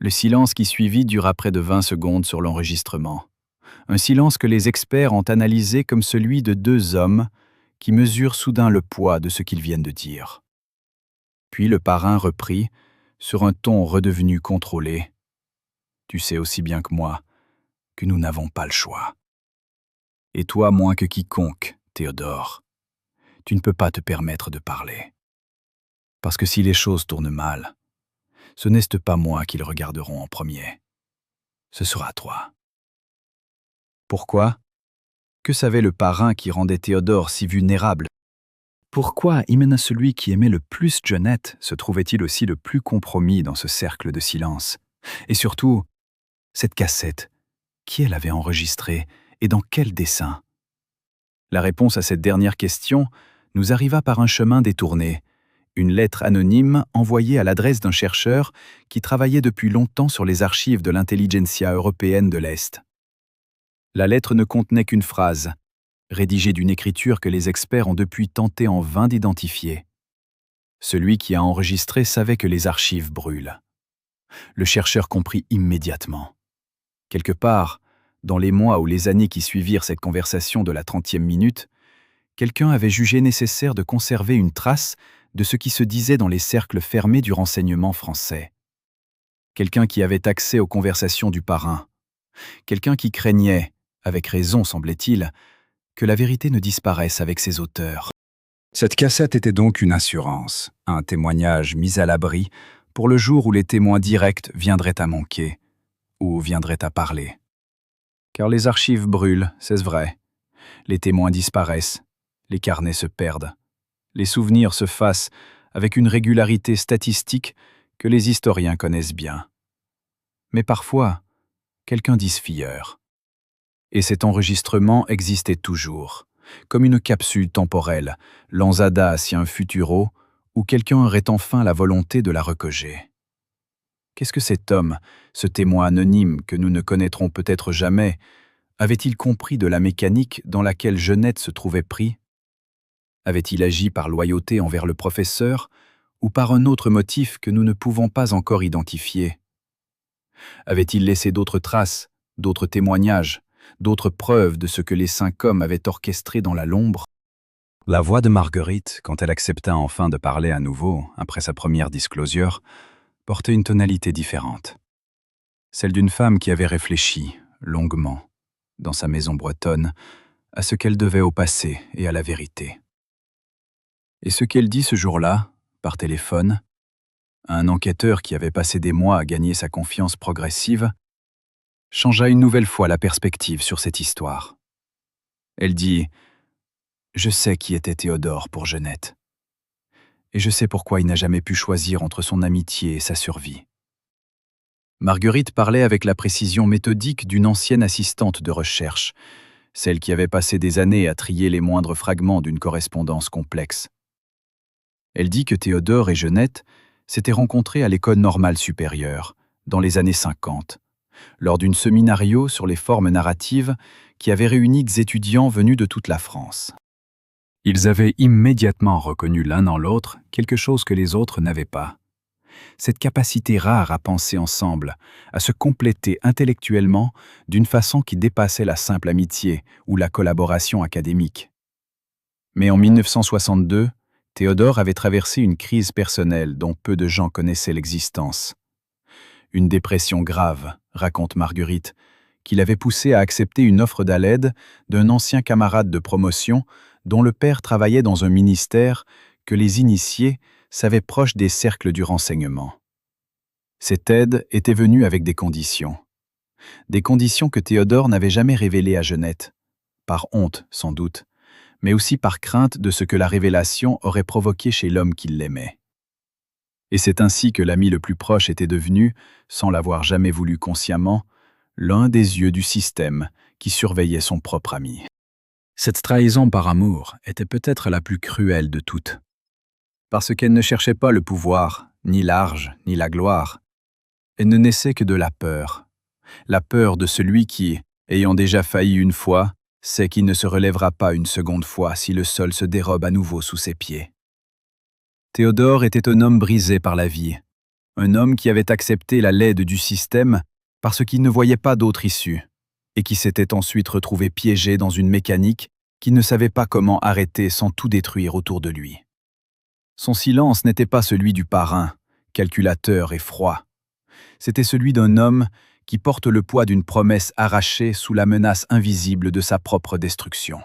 S1: Le silence qui suivit dura près de 20 secondes sur l'enregistrement. Un silence que les experts ont analysé comme celui de deux hommes qui mesurent soudain le poids de ce qu'ils viennent de dire. Puis le parrain reprit, sur un ton redevenu contrôlé. « Tu sais aussi bien que moi que nous n'avons pas le choix. Et toi moins que quiconque, Théodore, tu ne peux pas te permettre de parler. Parce que si les choses tournent mal, ce n'est pas moi qu'ils regarderont en premier. Ce sera toi. » Pourquoi ? Que savait le parrain qui rendait Théodore si vulnérable ? Pourquoi même celui qui aimait le plus Jeannette se trouvait-il aussi le plus compromis dans ce cercle de silence ? Et surtout, cette cassette, qui elle avait enregistrée et dans quel dessein ? La réponse à cette dernière question nous arriva par un chemin détourné, une lettre anonyme envoyée à l'adresse d'un chercheur qui travaillait depuis longtemps sur les archives de l'intelligentsia européenne de l'Est. La lettre ne contenait qu'une phrase, rédigée d'une écriture que les experts ont depuis tenté en vain d'identifier. Celui qui a enregistré savait que les archives brûlent. Le chercheur comprit immédiatement. Quelque part, dans les mois ou les années qui suivirent cette conversation de la 30e minute, quelqu'un avait jugé nécessaire de conserver une trace de ce qui se disait dans les cercles fermés du renseignement français. Quelqu'un qui avait accès aux conversations du parrain. Quelqu'un qui craignait, avec raison semblait-il, que la vérité ne disparaisse avec ses auteurs. Cette cassette était donc une assurance, un témoignage mis à l'abri pour le jour où les témoins directs viendraient à manquer, ou viendraient à parler. Car les archives brûlent, c'est vrai. Les témoins disparaissent, les carnets se perdent. Les souvenirs se fassent avec une régularité statistique que les historiens connaissent bien. Mais parfois, quelqu'un disfieure. Et cet enregistrement existait toujours, comme une capsule temporelle, lanzada hacia un futuro, où quelqu'un aurait enfin la volonté de la recoger. Qu'est-ce que cet homme, ce témoin anonyme que nous ne connaîtrons peut-être jamais, avait-il compris de la mécanique dans laquelle Jeannette se trouvait pris ? Avait-il agi par loyauté envers le professeur ou par un autre motif que nous ne pouvons pas encore identifier ? Avait-il laissé d'autres traces, d'autres témoignages, d'autres preuves de ce que les 5 hommes avaient orchestré dans la Lombre ? La voix de Marguerite, quand elle accepta enfin de parler à nouveau, après sa première disclosure, portait une tonalité différente. Celle d'une femme qui avait réfléchi, longuement, dans sa maison bretonne, à ce qu'elle devait au passé et à la vérité. Et ce qu'elle dit ce jour-là, par téléphone, à un enquêteur qui avait passé des mois à gagner sa confiance progressive, changea une nouvelle fois la perspective sur cette histoire. Elle dit « Je sais qui était Théodore pour Jeannette. Et je sais pourquoi il n'a jamais pu choisir entre son amitié et sa survie. » Marguerite parlait avec la précision méthodique d'une ancienne assistante de recherche, celle qui avait passé des années à trier les moindres fragments d'une correspondance complexe. Elle dit que Théodore et Jeannette s'étaient rencontrés à l'école normale supérieure, dans les années 50, lors d'une séminario sur les formes narratives qui avait réuni des étudiants venus de toute la France. Ils avaient immédiatement reconnu l'un en l'autre quelque chose que les autres n'avaient pas. Cette capacité rare à penser ensemble, à se compléter intellectuellement d'une façon qui dépassait la simple amitié ou la collaboration académique. Mais en 1962, Théodore avait traversé une crise personnelle dont peu de gens connaissaient l'existence. Une dépression grave, raconte Marguerite, qui l'avait poussé à accepter une offre d'aide d'un ancien camarade de promotion dont le père travaillait dans un ministère que les initiés savaient proche des cercles du renseignement. Cette aide était venue avec des conditions. Des conditions que Théodore n'avait jamais révélées à Jeannette, par honte sans doute, mais aussi par crainte de ce que la révélation aurait provoqué chez l'homme qui l'aimait. Et c'est ainsi que l'ami le plus proche était devenu, sans l'avoir jamais voulu consciemment, l'un des yeux du système qui surveillait son propre ami. Cette trahison par amour était peut-être la plus cruelle de toutes, parce qu'elle ne cherchait pas le pouvoir, ni l'argent, ni la gloire. Elle ne naissait que de la peur de celui qui, ayant déjà failli une fois, sait qu'il ne se relèvera pas une seconde fois si le sol se dérobe à nouveau sous ses pieds. Théodore était un homme brisé par la vie, un homme qui avait accepté la laide du système parce qu'il ne voyait pas d'autre issue, et qui s'était ensuite retrouvé piégé dans une mécanique qu'il ne savait pas comment arrêter sans tout détruire autour de lui. Son silence n'était pas celui du parrain, calculateur et froid. C'était celui d'un homme qui porte le poids d'une promesse arrachée sous la menace invisible de sa propre destruction.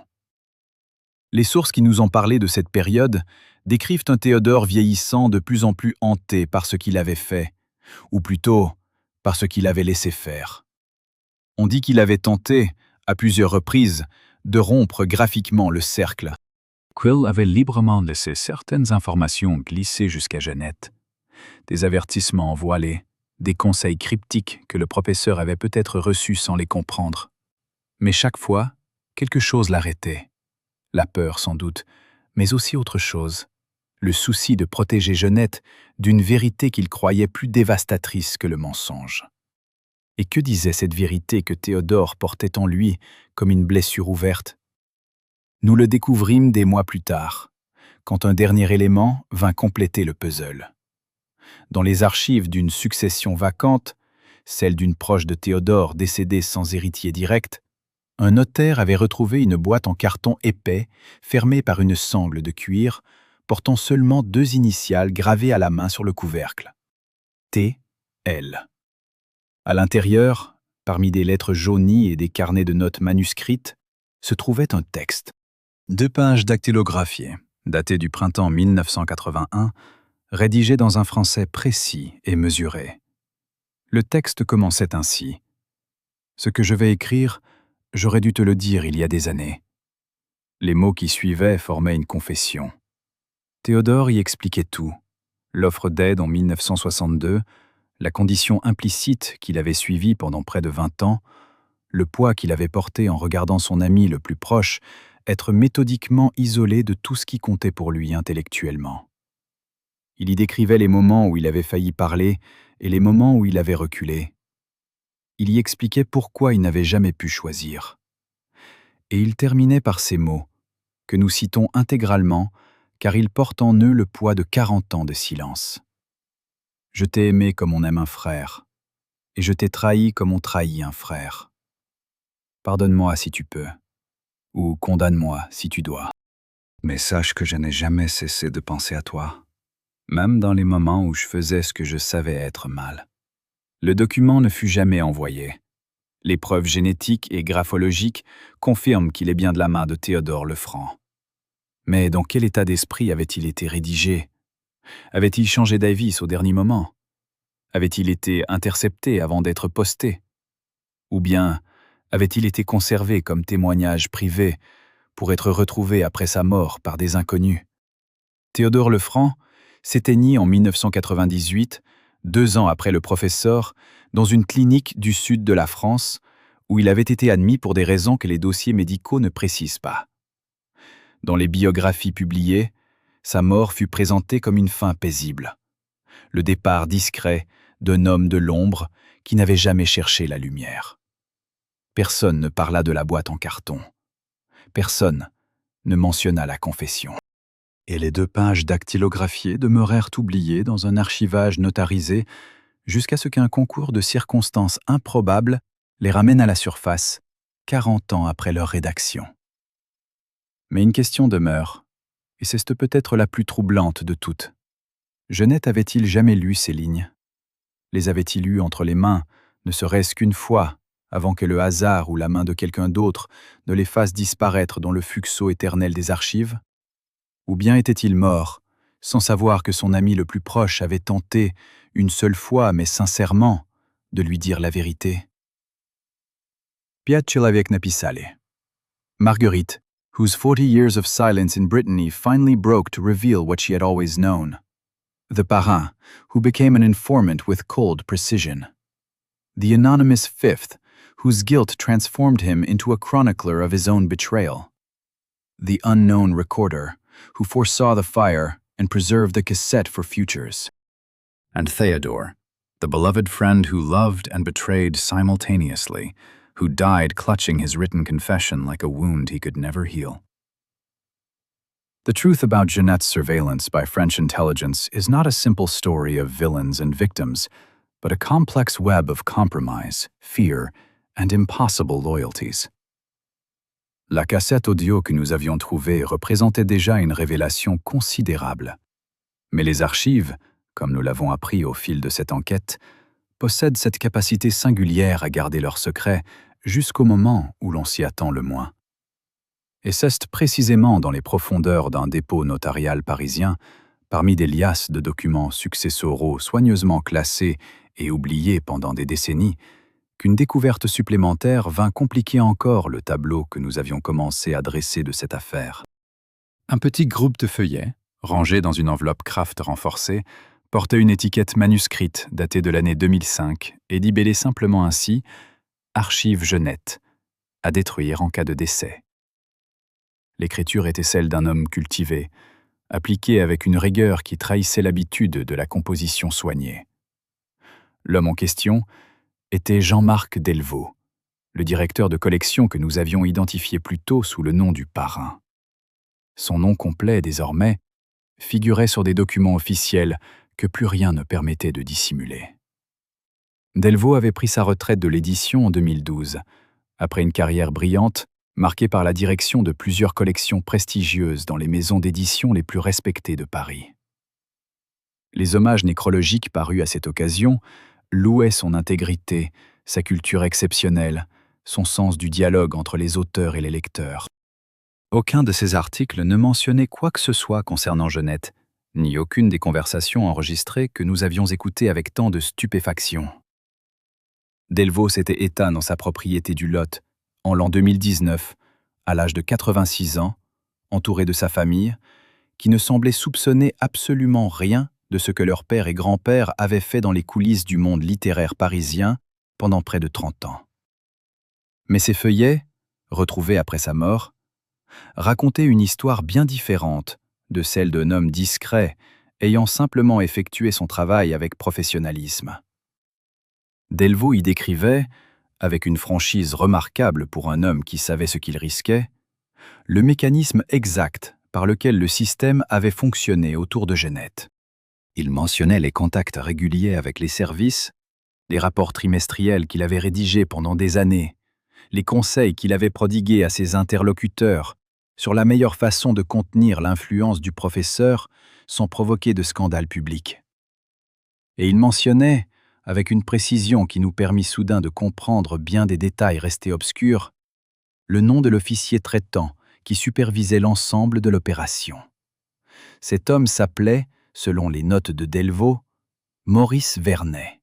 S1: Les sources qui nous ont parlé de cette période décrivent un Théodore vieillissant de plus en plus hanté par ce qu'il avait fait, ou plutôt par ce qu'il avait laissé faire. On dit qu'il avait tenté, à plusieurs reprises, de rompre graphiquement le cercle. Quill avait librement laissé certaines informations glisser jusqu'à Jeannette, des avertissements voilés, des conseils cryptiques que le professeur avait peut-être reçus sans les comprendre. Mais chaque fois, quelque chose l'arrêtait. La peur sans doute, mais aussi autre chose. Le souci de protéger Jeannette d'une vérité qu'il croyait plus dévastatrice que le mensonge. Et que disait cette vérité que Théodore portait en lui comme une blessure ouverte? Nous le découvrîmes des mois plus tard, quand un dernier élément vint compléter le puzzle. Dans les archives d'une succession vacante, celle d'une proche de Théodore décédée sans héritier direct, un notaire avait retrouvé une boîte en carton épais, fermée par une sangle de cuir, portant seulement 2 initiales gravées à la main sur le couvercle. T.L. À l'intérieur, parmi des lettres jaunies et des carnets de notes manuscrites, se trouvait un texte. 2 pages dactylographiées, datées du printemps 1981, rédigées dans un français précis et mesuré. Le texte commençait ainsi. « Ce que je vais écrire, j'aurais dû te le dire il y a des années. » Les mots qui suivaient formaient une confession. Théodore y expliquait tout. L'offre d'aide en 1962, la condition implicite qu'il avait suivie pendant près de 20 ans, le poids qu'il avait porté en regardant son ami le plus proche être méthodiquement isolé de tout ce qui comptait pour lui intellectuellement. Il y décrivait les moments où il avait failli parler et les moments où il avait reculé. Il y expliquait pourquoi il n'avait jamais pu choisir. Et il terminait par ces mots, que nous citons intégralement, car ils portent en eux le poids de 40 ans de silence. « Je t'ai aimé comme on aime un frère, et je t'ai trahi comme on trahit un frère. Pardonne-moi si tu peux, ou condamne-moi si tu dois. Mais sache que je n'ai jamais cessé de penser à toi, même dans les moments où je faisais ce que je savais être mal. » Le document ne fut jamais envoyé. Les preuves génétiques et graphologiques confirment qu'il est bien de la main de Théodore Lefranc. Mais dans quel état d'esprit avait-il été rédigé? Avait-il changé d'avis au dernier moment? Avait-il été intercepté avant d'être posté? Ou bien avait-il été conservé comme témoignage privé pour être retrouvé après sa mort par des inconnus? Théodore Lefranc s'éteignit en 1998, 2 ans après le professeur, dans une clinique du sud de la France, où il avait été admis pour des raisons que les dossiers médicaux ne précisent pas. Dans les biographies publiées, sa mort fut présentée comme une fin paisible. Le départ discret d'un homme de l'ombre qui n'avait jamais cherché la lumière. Personne ne parla de la boîte en carton. Personne ne mentionna la confession. Et les 2 pages dactylographiées demeurèrent oubliées dans un archivage notarisé jusqu'à ce qu'un concours de circonstances improbables les ramène à la surface, 40 ans après leur rédaction. Mais une question demeure, et c'est peut-être la plus troublante de toutes. Jeannette avait-il jamais lu ces lignes? Les avait-il eues entre les mains, ne serait-ce qu'une fois, avant que le hasard ou la main de quelqu'un d'autre ne les fasse disparaître dans le fuxeau éternel des archives? Ou bien était-il mort, sans savoir que son ami le plus proche avait tenté, une seule fois, mais sincèrement, de lui dire la vérité. Pięć человек napisali. Marguerite, whose 40 years of silence in Brittany finally broke to reveal what she had always known. The Parrain, who became an informant with cold precision. The anonymous fifth, whose guilt transformed him into a chronicler of his own betrayal. The unknown recorder, who foresaw the fire and preserved the cassette for futures. And Theodore, the beloved friend who loved and betrayed simultaneously, who died clutching his written confession like a wound he could never heal. The truth about Jeanette's surveillance by French intelligence is not a simple story of villains and victims, but a complex web of compromise, fear, and impossible loyalties. La cassette audio que nous avions trouvée représentait déjà une révélation considérable. Mais les archives, comme nous l'avons appris au fil de cette enquête, possèdent cette capacité singulière à garder leurs secrets jusqu'au moment où l'on s'y attend le moins. Et c'est précisément dans les profondeurs d'un dépôt notarial parisien, parmi des liasses de documents successoraux soigneusement classés et oubliés pendant des décennies, qu'une découverte supplémentaire vint compliquer encore le tableau que nous avions commencé à dresser de cette affaire. Un petit groupe de feuillets, rangés dans une enveloppe Kraft renforcée, portait une étiquette manuscrite datée de l'année 2005 et libellée simplement ainsi « Archives Jeanette », à détruire en cas de décès. L'écriture était celle d'un homme cultivé, appliquée avec une rigueur qui trahissait l'habitude de la composition soignée. L'homme en question était Jean-Marc Delvaux, le directeur de collection que nous avions identifié plus tôt sous le nom du Parrain. Son nom complet, désormais, figurait sur des documents officiels que plus rien ne permettait de dissimuler. Delvaux avait pris sa retraite de l'édition en 2012, après une carrière brillante, marquée par la direction de plusieurs collections prestigieuses dans les maisons d'édition les plus respectées de Paris. Les hommages nécrologiques parus à cette occasion louaient son intégrité, sa culture exceptionnelle, son sens du dialogue entre les auteurs et les lecteurs. Aucun de ces articles ne mentionnait quoi que ce soit concernant Jeanette, ni aucune des conversations enregistrées que nous avions écoutées avec tant de stupéfaction. Delvaux s'était éteint dans sa propriété du Lot, en l'an 2019, à l'âge de 86 ans, entouré de sa famille, qui ne semblait soupçonner absolument rien de ce que leur père et grand-père avaient fait dans les coulisses du monde littéraire parisien pendant près de 30 ans. Mais ces feuillets, retrouvés après sa mort, racontaient une histoire bien différente de celle d'un homme discret ayant simplement effectué son travail avec professionnalisme. Delvaux y décrivait, avec une franchise remarquable pour un homme qui savait ce qu'il risquait, le mécanisme exact par lequel le système avait fonctionné autour de Jeanette. Il mentionnait les contacts réguliers avec les services, les rapports trimestriels qu'il avait rédigés pendant des années, les conseils qu'il avait prodigués à ses interlocuteurs sur la meilleure façon de contenir l'influence du professeur sans provoquer de scandale public. Et il mentionnait, avec une précision qui nous permit soudain de comprendre bien des détails restés obscurs, le nom de l'officier traitant qui supervisait l'ensemble de l'opération. Cet homme s'appelait, selon les notes de Delvaux, Maurice Vernet.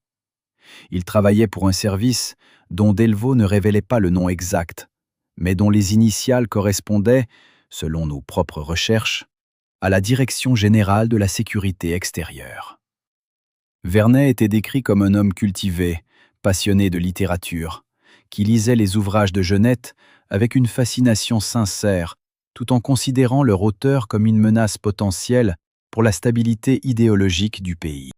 S1: Il travaillait pour un service dont Delvaux ne révélait pas le nom exact, mais dont les initiales correspondaient, selon nos propres recherches, à la Direction générale de la sécurité extérieure. Vernet était décrit comme un homme cultivé, passionné de littérature, qui lisait les ouvrages de Jeanette avec une fascination sincère, tout en considérant leur auteur comme une menace potentielle pour la stabilité idéologique du pays.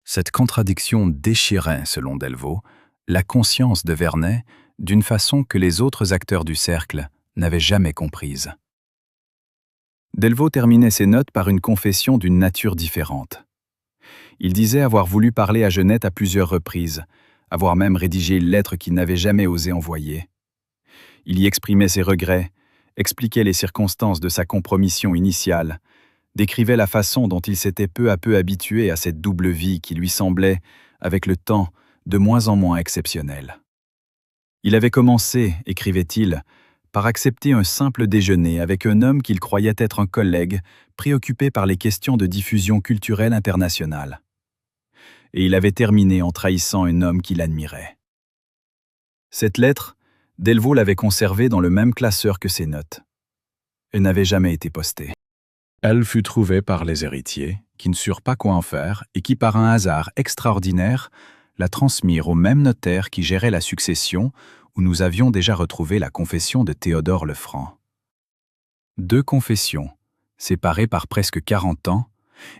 S1: Cette contradiction déchirait, selon Delvaux, la conscience de Vernet d'une façon que les autres acteurs du cercle n'avaient jamais comprise. Delvaux terminait ses notes par une confession d'une nature différente. Il disait avoir voulu parler à Jeanette à plusieurs reprises, avoir même rédigé une lettre qu'il n'avait jamais osé envoyer. Il y exprimait ses regrets, expliquait les circonstances de sa compromission initiale, décrivait la façon dont il s'était peu à peu habitué à cette double vie qui lui semblait, avec le temps, de moins en moins exceptionnelle. Il avait commencé, écrivait-il, par accepter un simple déjeuner avec un homme qu'il croyait être un collègue préoccupé par les questions de diffusion culturelle internationale. et il avait terminé en trahissant un homme qu'il admirait. Cette lettre, Delvaux l'avait conservée dans le même classeur que ses notes. Elle n'avait jamais été postée. Elle fut trouvée par les héritiers, qui ne surent pas quoi en faire et qui, par un hasard extraordinaire, la transmirent au même notaire qui gérait la succession, où nous avions déjà retrouvé la confession de Théodore Lefranc. 2 confessions, séparées par presque 40 ans,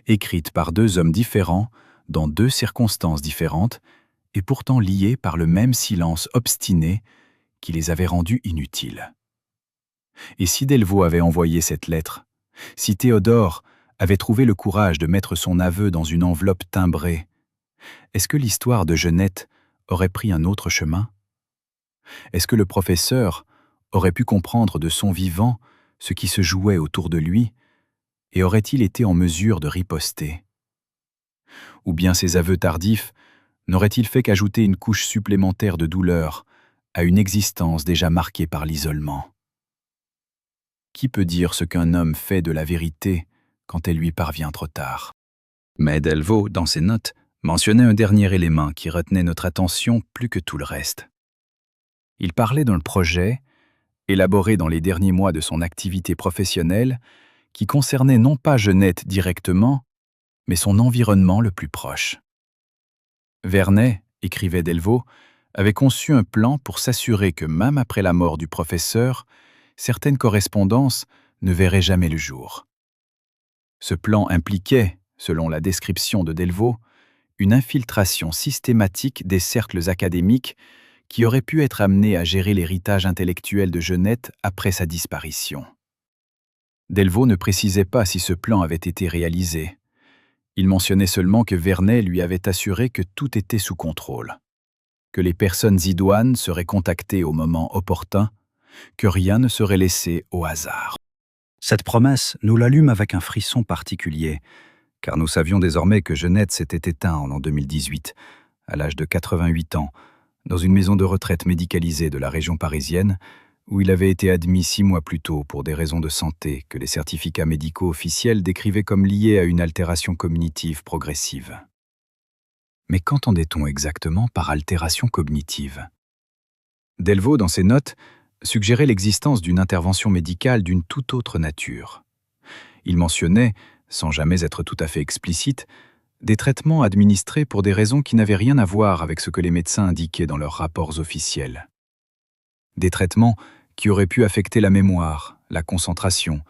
S1: écrites par 2 hommes différents, dans 2 circonstances différentes, et pourtant liées par le même silence obstiné qui les avait rendus inutiles. Et si Delvaux avait envoyé cette lettre, si Théodore avait trouvé le courage de mettre son aveu dans une enveloppe timbrée, est-ce que l'histoire de Jeannette aurait pris un autre chemin? Est-ce que le professeur aurait pu comprendre de son vivant ce qui se jouait autour de lui, et aurait-il été en mesure de riposter? Ou bien ses aveux tardifs n'auraient-ils fait qu'ajouter une couche supplémentaire de douleur à une existence déjà marquée par l'isolement? Qui peut dire ce qu'un homme fait de la vérité quand elle lui parvient trop tard? Mais Delvaux, dans ses notes, mentionnait un dernier élément qui retenait notre attention plus que tout le reste. Il parlait d'un projet, élaboré dans les derniers mois de son activité professionnelle, qui concernait non pas Jeannette directement, mais son environnement le plus proche. Vernet, écrivait Delvaux, avait conçu un plan pour s'assurer que même après la mort du professeur, certaines correspondances ne verraient jamais le jour. Ce plan impliquait, selon la description de Delvaux, une infiltration systématique des cercles académiques qui auraient pu être amenés à gérer l'héritage intellectuel de Jeannette après sa disparition. Delvaux ne précisait pas si ce plan avait été réalisé. Il mentionnait seulement que Vernet lui avait assuré que tout était sous contrôle, que les personnes idoines seraient contactées au moment opportun, que rien ne serait laissé au hasard. Cette promesse, nous l'allûmes avec un frisson particulier, car nous savions désormais que Jeannette s'était éteint en l'an 2018, à l'âge de 88 ans, dans une maison de retraite médicalisée de la région parisienne, où il avait été admis 6 mois plus tôt pour des raisons de santé que les certificats médicaux officiels décrivaient comme liées à une altération cognitive progressive. Mais qu'entendait-on exactement par altération cognitive? Delvaux, dans ses notes, suggérait l'existence d'une intervention médicale d'une toute autre nature. Il mentionnait, sans jamais être tout à fait explicite, des traitements administrés pour des raisons qui n'avaient rien à voir avec ce que les médecins indiquaient dans leurs rapports officiels. Des traitements qui auraient pu affecter la mémoire, la concentration,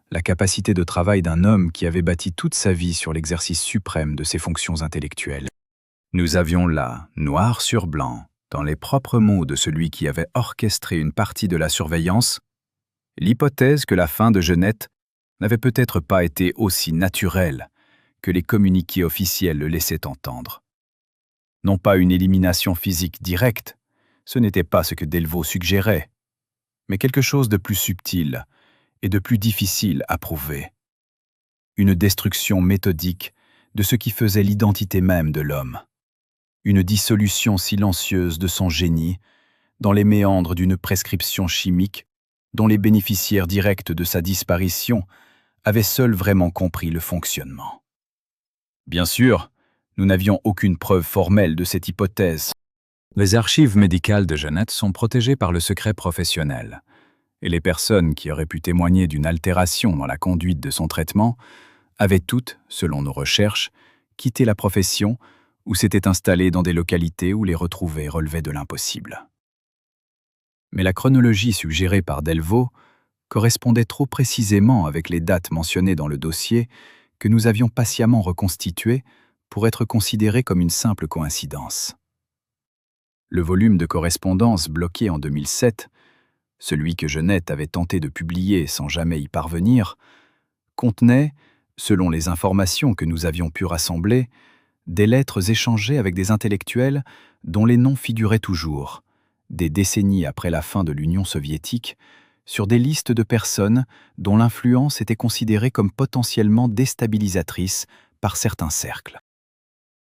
S1: la capacité de travail d'un homme qui avait bâti toute sa vie sur l'exercice suprême de ses fonctions intellectuelles. Nous avions là, noir sur blanc, dans les propres mots de celui qui avait orchestré une partie de la surveillance, l'hypothèse que la fin de Jeannette n'avait peut-être pas été aussi naturelle que les communiqués officiels le laissaient entendre. Non pas une élimination physique directe, ce n'était pas ce que Delvaux suggérait, mais quelque chose de plus subtil et de plus difficile à prouver. Une destruction méthodique de ce qui faisait l'identité même de l'homme. Une dissolution silencieuse de son génie dans les méandres d'une prescription chimique dont les bénéficiaires directs de sa disparition avaient seuls vraiment compris le fonctionnement. Bien sûr, nous n'avions aucune preuve formelle de cette hypothèse. Les archives médicales de Jeannette sont protégées par le secret professionnel, et les personnes qui auraient pu témoigner d'une altération dans la conduite de son traitement avaient toutes, selon nos recherches, quitté la profession ou s'étaient installées dans des localités où les retrouver relevait de l'impossible. Mais la chronologie suggérée par Delvaux correspondait trop précisément avec les dates mentionnées dans le dossier que nous avions patiemment reconstitué pour être considéré comme une simple coïncidence. Le volume de correspondance bloqué en 2007, celui que Jeannette avait tenté de publier sans jamais y parvenir, contenait, selon les informations que nous avions pu rassembler, des lettres échangées avec des intellectuels dont les noms figuraient toujours, des décennies après la fin de l'Union soviétique, sur des listes de personnes dont l'influence était considérée comme potentiellement déstabilisatrice par certains cercles.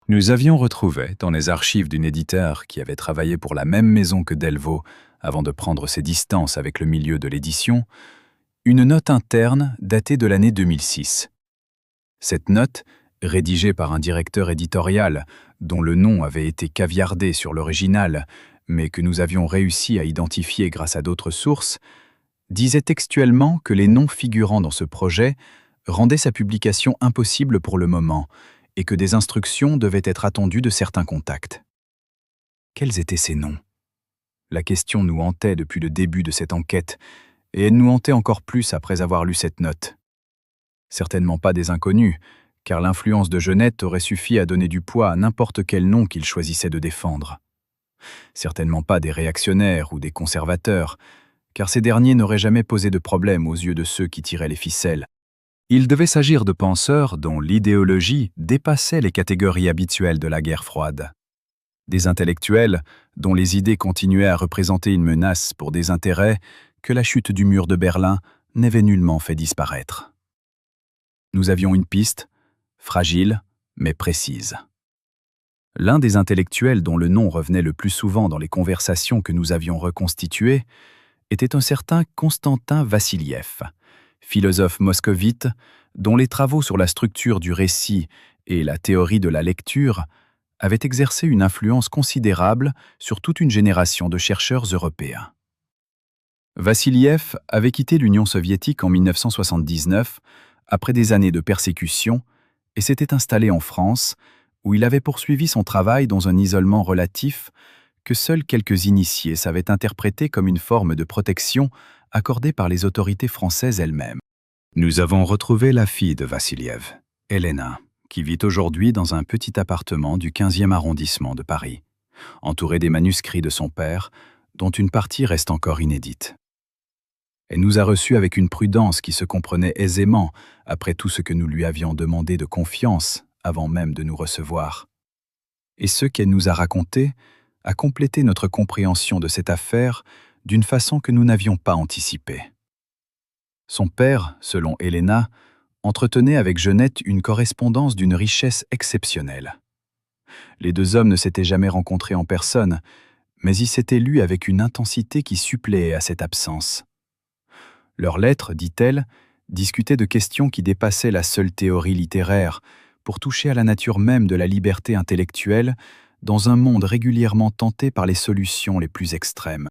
S1: Nous avions retrouvé, dans les archives d'un éditeur qui avait travaillé pour la même maison que Delvaux avant de prendre ses distances avec le milieu de l'édition, une note interne datée de l'année 2006. Cette note Rédigé par un directeur éditorial dont le nom avait été caviardé sur l'original, mais que nous avions réussi à identifier grâce à d'autres sources, disait textuellement que les noms figurant dans ce projet rendaient sa publication impossible pour le moment et que des instructions devaient être attendues de certains contacts. Quels étaient ces noms? La question nous hantait depuis le début de cette enquête, et elle nous hantait encore plus après avoir lu cette note. Certainement pas des inconnus, car l'influence de Genette aurait suffi à donner du poids à n'importe quel nom qu'il choisissait de défendre. Certainement pas des réactionnaires ou des conservateurs, car ces derniers n'auraient jamais posé de problème aux yeux de ceux qui tiraient les ficelles. Il devait s'agir de penseurs dont l'idéologie dépassait les catégories habituelles de la guerre froide. Des intellectuels dont les idées continuaient à représenter une menace pour des intérêts que la chute du mur de Berlin n'avait nullement fait disparaître. Nous avions une piste, fragile mais précise. L'un des intellectuels dont le nom revenait le plus souvent dans les conversations que nous avions reconstituées était un certain Constantin Vassiliev, philosophe moscovite dont les travaux sur la structure du récit et la théorie de la lecture avaient exercé une influence considérable sur toute une génération de chercheurs européens. Vassiliev avait quitté l'Union soviétique en 1979 après des années de persécution et s'était installé en France, où il avait poursuivi son travail dans un isolement relatif que seuls quelques initiés savaient interpréter comme une forme de protection accordée par les autorités françaises elles-mêmes. Nous avons retrouvé la fille de Vassiliev, Elena, qui vit aujourd'hui dans un petit appartement du 15e arrondissement de Paris, entourée des manuscrits de son père, dont une partie reste encore inédite. Elle nous a reçus avec une prudence qui se comprenait aisément après tout ce que nous lui avions demandé de confiance avant même de nous recevoir. Et ce qu'elle nous a raconté a complété notre compréhension de cette affaire d'une façon que nous n'avions pas anticipée. Son père, selon Elena, entretenait avec Genette une correspondance d'une richesse exceptionnelle. Les deux hommes ne s'étaient jamais rencontrés en personne, mais ils s'étaient lus avec une intensité qui suppléait à cette absence. Leurs lettres, dit-elle, discutaient de questions qui dépassaient la seule théorie littéraire pour toucher à la nature même de la liberté intellectuelle dans un monde régulièrement tenté par les solutions les plus extrêmes.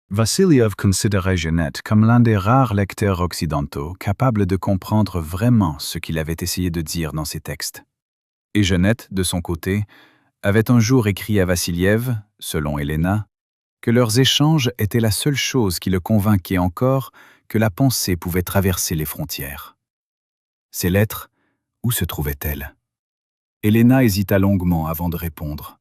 S1: Vassiliev considérait Genette comme l'un des rares lecteurs occidentaux capables de comprendre vraiment ce qu'il avait essayé de dire dans ses textes. Et Genette, de son côté, avait un jour écrit à Vassiliev, selon Elena, que leurs échanges étaient la seule chose qui le convainquait encore que la pensée pouvait traverser les frontières. Ces lettres, où se trouvaient-elles? Elena hésita longuement avant de répondre.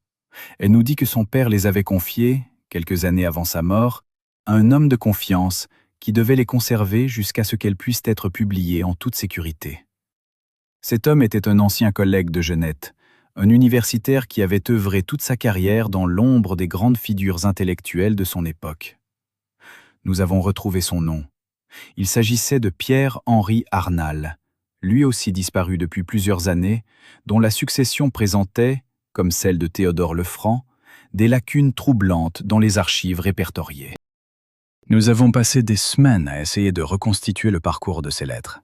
S1: Elle nous dit que son père les avait confiées, quelques années avant sa mort, à un homme de confiance qui devait les conserver jusqu'à ce qu'elles puissent être publiées en toute sécurité. Cet homme était un ancien collègue de Genette, un universitaire qui avait œuvré toute sa carrière dans l'ombre des grandes figures intellectuelles de son époque. Nous avons retrouvé son nom. Il s'agissait de Pierre-Henri Arnal, lui aussi disparu depuis plusieurs années, dont la succession présentait, comme celle de Théodore Lefranc, des lacunes troublantes dans les archives répertoriées. Nous avons passé des semaines à essayer de reconstituer le parcours de ces lettres.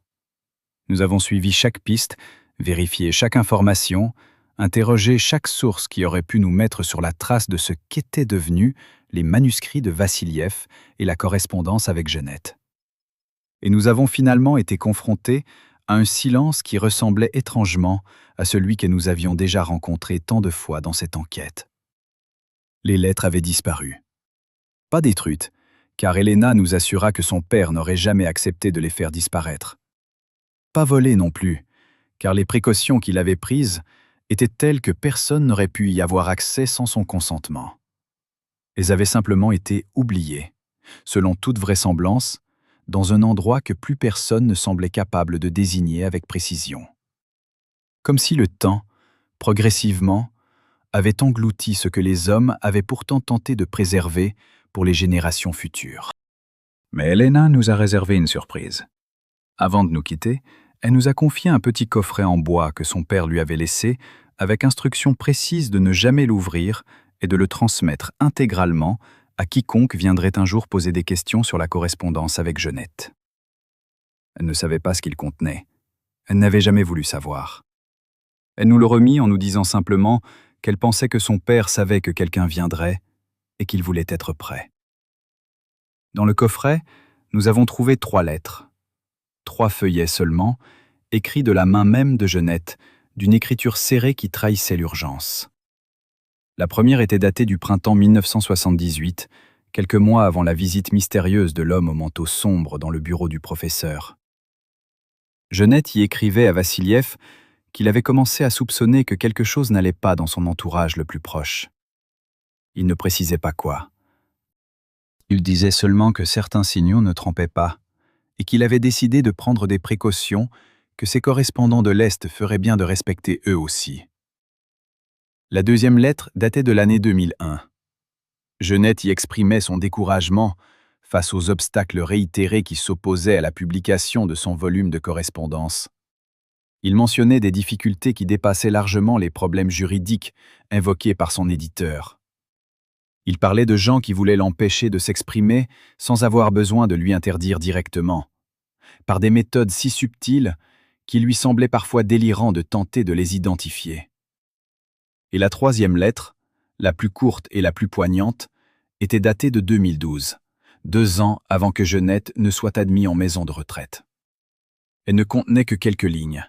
S1: Nous avons suivi chaque piste, vérifié chaque information, interrogé chaque source qui aurait pu nous mettre sur la trace de ce qu'étaient devenus les manuscrits de Vassiliev et la correspondance avec Genette. Et nous avons finalement été confrontés à un silence qui ressemblait étrangement à celui que nous avions déjà rencontré tant de fois dans cette enquête. Les lettres avaient disparu. Pas détruites, car Elena nous assura que son père n'aurait jamais accepté de les faire disparaître. Pas volées non plus, car les précautions qu'il avait prises étaient telles que personne n'aurait pu y avoir accès sans son consentement. Elles avaient simplement été oubliées, selon toute vraisemblance, dans un endroit que plus personne ne semblait capable de désigner avec précision. Comme si le temps, progressivement, avait englouti ce que les hommes avaient pourtant tenté de préserver pour les générations futures. Mais Elena nous a réservé une surprise. Avant de nous quitter, elle nous a confié un petit coffret en bois que son père lui avait laissé, avec instruction précise de ne jamais l'ouvrir et de le transmettre intégralement à quiconque viendrait un jour poser des questions sur la correspondance avec Genette. Elle ne savait pas ce qu'il contenait. Elle n'avait jamais voulu savoir. Elle nous le remit en nous disant simplement qu'elle pensait que son père savait que quelqu'un viendrait et qu'il voulait être prêt. Dans le coffret, nous avons trouvé 3 lettres. 3 feuillets seulement, écrits de la main même de Jeannette, d'une écriture serrée qui trahissait l'urgence. La première était datée du printemps 1978, quelques mois avant la visite mystérieuse de l'homme au manteau sombre dans le bureau du professeur. Jeannette y écrivait à Vassiliev qu'il avait commencé à soupçonner que quelque chose n'allait pas dans son entourage le plus proche. Il ne précisait pas quoi. Il disait seulement que certains signaux ne trompaient pas et qu'il avait décidé de prendre des précautions que ses correspondants de l'Est feraient bien de respecter eux aussi. La deuxième lettre datait de l'année 2001. Jeannette y exprimait son découragement face aux obstacles réitérés qui s'opposaient à la publication de son volume de correspondance. Il mentionnait des difficultés qui dépassaient largement les problèmes juridiques invoqués par son éditeur. Il parlait de gens qui voulaient l'empêcher de s'exprimer sans avoir besoin de lui interdire directement, par des méthodes si subtiles qu'il lui semblait parfois délirant de tenter de les identifier. Et la troisième lettre, la plus courte et la plus poignante, était datée de 2012, 2 ans avant que Jeannette ne soit admis en maison de retraite. Elle ne contenait que quelques lignes.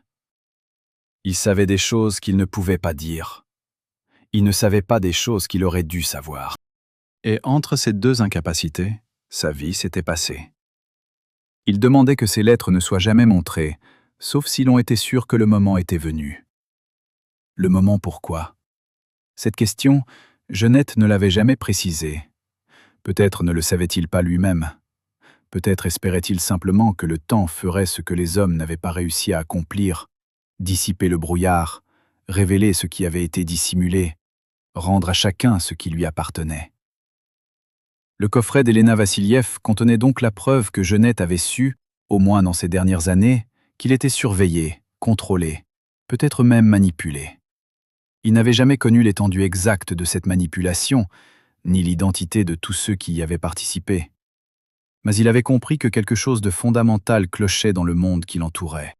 S1: Il savait des choses qu'il ne pouvait pas dire. Il ne savait pas des choses qu'il aurait dû savoir. Et entre ces 2 incapacités, sa vie s'était passée. Il demandait que ces lettres ne soient jamais montrées, sauf si l'on était sûr que le moment était venu. Le moment pourquoi? Cette question, Jeannette ne l'avait jamais précisée. Peut-être ne le savait-il pas lui-même. Peut-être espérait-il simplement que le temps ferait ce que les hommes n'avaient pas réussi à accomplir, dissiper le brouillard, révéler ce qui avait été dissimulé, rendre à chacun ce qui lui appartenait. Le coffret d'Elena Vassiliev contenait donc la preuve que Jeannette avait su, au moins dans ces dernières années, qu'il était surveillé, contrôlé, peut-être même manipulé. Il n'avait jamais connu l'étendue exacte de cette manipulation, ni l'identité de tous ceux qui y avaient participé. Mais il avait compris que quelque chose de fondamental clochait dans le monde qui l'entourait.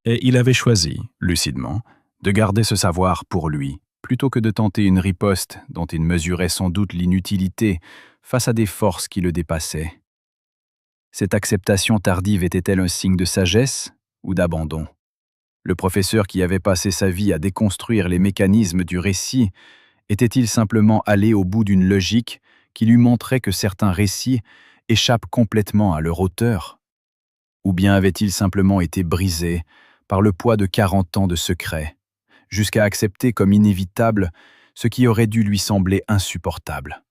S1: Et il avait choisi, lucidement, de garder ce savoir pour lui, plutôt que de tenter une riposte dont il mesurait sans doute l'inutilité face à des forces qui le dépassaient. Cette acceptation tardive était-elle un signe de sagesse ou d'abandon? Le professeur qui avait passé sa vie à déconstruire les mécanismes du récit était-il simplement allé au bout d'une logique qui lui montrait que certains récits échappent complètement à leur auteur? Ou bien avait-il simplement été brisé par le poids de 40 ans de secrets, jusqu'à accepter comme inévitable ce qui aurait dû lui sembler insupportable?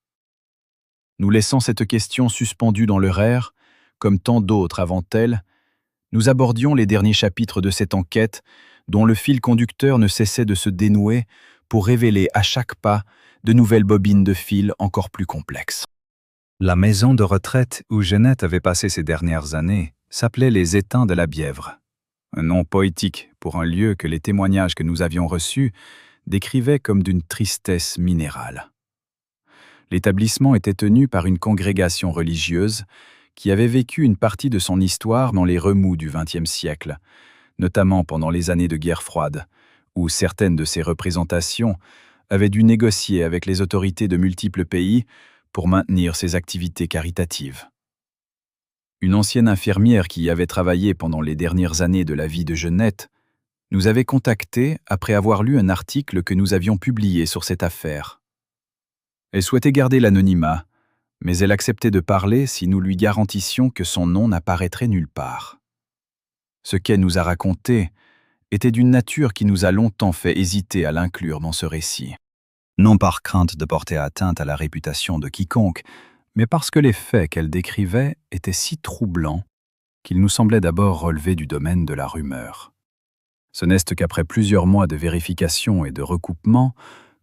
S1: Nous laissant cette question suspendue dans leur air, comme tant d'autres avant elle, nous abordions les derniers chapitres de cette enquête dont le fil conducteur ne cessait de se dénouer pour révéler à chaque pas de nouvelles bobines de fil encore plus complexes. La maison de retraite où Jeannette avait passé ses dernières années s'appelait les Étangs de la Bièvre, un nom poétique pour un lieu que les témoignages que nous avions reçus décrivaient comme d'une tristesse minérale. L'établissement était tenu par une congrégation religieuse qui avait vécu une partie de son histoire dans les remous du XXe siècle, notamment pendant les années de guerre froide, où certaines de ses représentations avaient dû négocier avec les autorités de multiples pays pour maintenir ses activités caritatives. Une ancienne infirmière qui y avait travaillé pendant les dernières années de la vie de Jeannette nous avait contactés après avoir lu un article que nous avions publié sur cette affaire. Elle souhaitait garder l'anonymat, mais elle acceptait de parler si nous lui garantissions que son nom n'apparaîtrait nulle part. Ce qu'elle nous a raconté était d'une nature qui nous a longtemps fait hésiter à l'inclure dans ce récit. Non par crainte de porter atteinte à la réputation de quiconque, mais parce que les faits qu'elle décrivait étaient si troublants qu'ils nous semblaient d'abord relever du domaine de la rumeur. Ce n'est qu'après plusieurs mois de vérification et de recoupement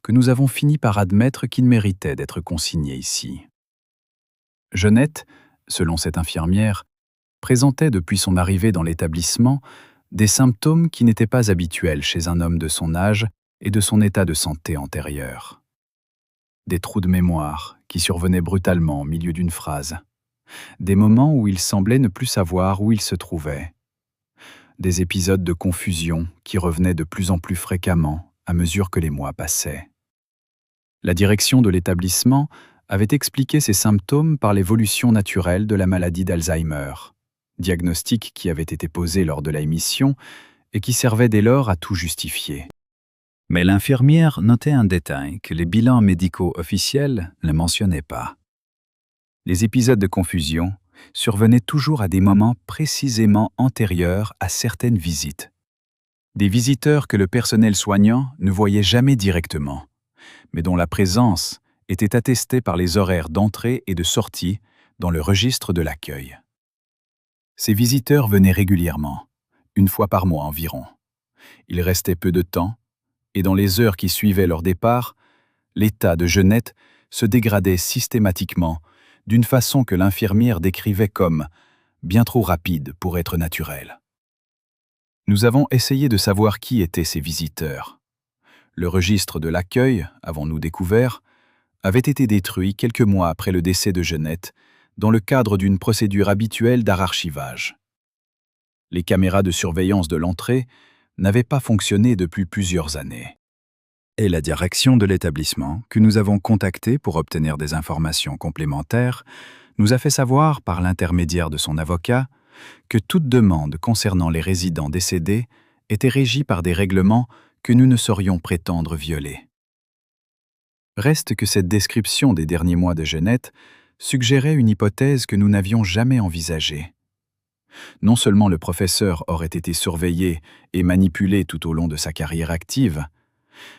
S1: que nous avons fini par admettre qu'il méritait d'être consigné ici. Jeannette, selon cette infirmière, présentait depuis son arrivée dans l'établissement des symptômes qui n'étaient pas habituels chez un homme de son âge et de son état de santé antérieur. Des trous de mémoire qui survenaient brutalement au milieu d'une phrase, des moments où il semblait ne plus savoir où il se trouvait, des épisodes de confusion qui revenaient de plus en plus fréquemment à mesure que les mois passaient. La direction de l'établissement avait expliqué ces symptômes par l'évolution naturelle de la maladie d'Alzheimer, diagnostic qui avait été posé lors de la émission et qui servait dès lors à tout justifier. Mais l'infirmière notait un détail que les bilans médicaux officiels ne mentionnaient pas. Les épisodes de confusion survenaient toujours à des moments précisément antérieurs à certaines visites. Des visiteurs que le personnel soignant ne voyait jamais directement, mais dont la présence était attestée par les horaires d'entrée et de sortie dans le registre de l'accueil. Ces visiteurs venaient régulièrement, une fois par mois environ. Ils restaient peu de temps, et dans les heures qui suivaient leur départ, l'état de Jeannette se dégradait systématiquement d'une façon que l'infirmière décrivait comme bien trop rapide pour être naturelle. Nous avons essayé de savoir qui étaient ces visiteurs. Le registre de l'accueil, avons-nous découvert, avait été détruit quelques mois après le décès de Jeannette dans le cadre d'une procédure habituelle d'archivage. Les caméras de surveillance de l'entrée n'avaient pas fonctionné depuis plusieurs années. Et la direction de l'établissement, que nous avons contactée pour obtenir des informations complémentaires, nous a fait savoir, par l'intermédiaire de son avocat, que toute demande concernant les résidents décédés était régie par des règlements que nous ne saurions prétendre violer. Reste que cette description des derniers mois de Jeannette suggérait une hypothèse que nous n'avions jamais envisagée. Non seulement le professeur aurait été surveillé et manipulé tout au long de sa carrière active,